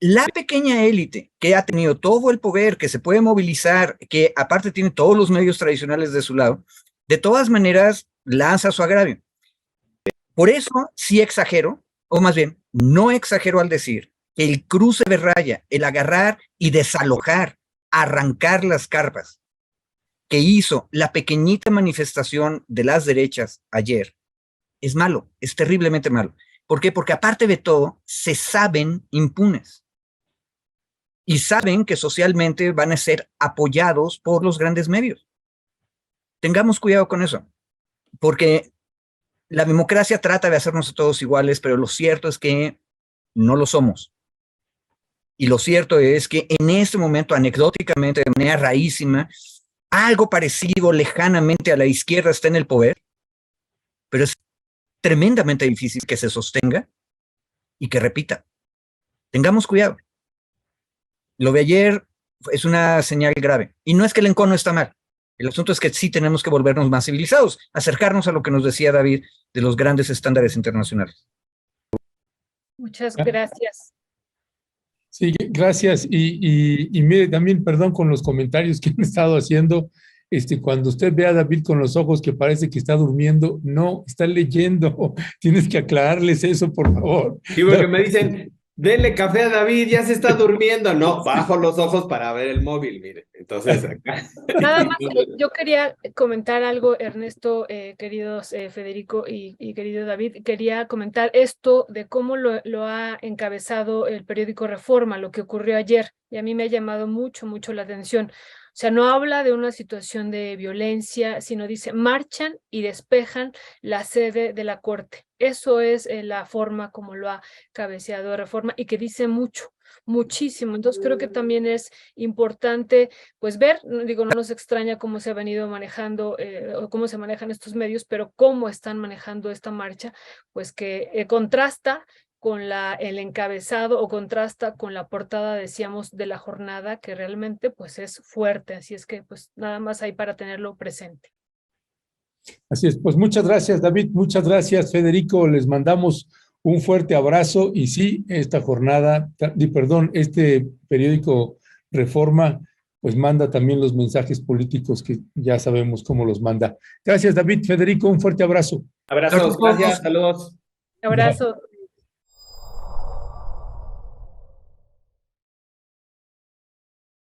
la pequeña élite que ha tenido todo el poder, que se puede movilizar, que aparte tiene todos los medios tradicionales de su lado, de todas maneras lanza su agravio. Por eso sí exagero, o más bien, no exagero al decir que el cruce de raya, el agarrar y desalojar, arrancar las carpas que hizo la pequeñita manifestación de las derechas ayer, es malo, es terriblemente malo. ¿Por qué? Porque aparte de todo, se saben impunes. Y saben que socialmente van a ser apoyados por los grandes medios. Tengamos cuidado con eso, porque la democracia trata de hacernos a todos iguales, pero lo cierto es que no lo somos. Y lo cierto es que en este momento, anecdóticamente, de manera rarísima, algo parecido lejanamente a la izquierda está en el poder, pero es tremendamente difícil que se sostenga y que repita. Tengamos cuidado. Lo de ayer es una señal grave. Y no es que el encono está mal. El asunto es que sí tenemos que volvernos más civilizados, acercarnos a lo que nos decía David de los grandes estándares internacionales. Muchas gracias. Sí, gracias. Y mire, también perdón con los comentarios que han estado haciendo. Cuando usted ve a David con los ojos que parece que está durmiendo, no, está leyendo. Tienes que aclararles eso, por favor. Sí, porque me dicen, denle café a David, ya se está durmiendo. No, bajo los ojos para ver el móvil, mire. Entonces, acá. Nada más, yo quería comentar algo, Ernesto, queridos Federico y querido David. Quería comentar esto de cómo lo ha encabezado el periódico Reforma, lo que ocurrió ayer, y a mí me ha llamado mucho la atención. O sea, no habla de una situación de violencia, sino dice, marchan y despejan la sede de la Corte. Eso es la forma como lo ha cabeceado Reforma y que dice muchísimo. Entonces creo que también es importante pues ver, digo, no nos extraña cómo se ha venido manejando o cómo se manejan estos medios, pero cómo están manejando esta marcha, pues que contrasta con el encabezado o contrasta con la portada, decíamos, de la jornada, que realmente pues es fuerte. Así es que pues nada más hay para tenerlo presente. Así es, pues muchas gracias, David, muchas gracias, Federico, les mandamos un fuerte abrazo y sí, esta jornada, este periódico Reforma, pues manda también los mensajes políticos que ya sabemos cómo los manda. Gracias, David, Federico, un fuerte abrazo. Abrazos, gracias, saludos. Abrazo.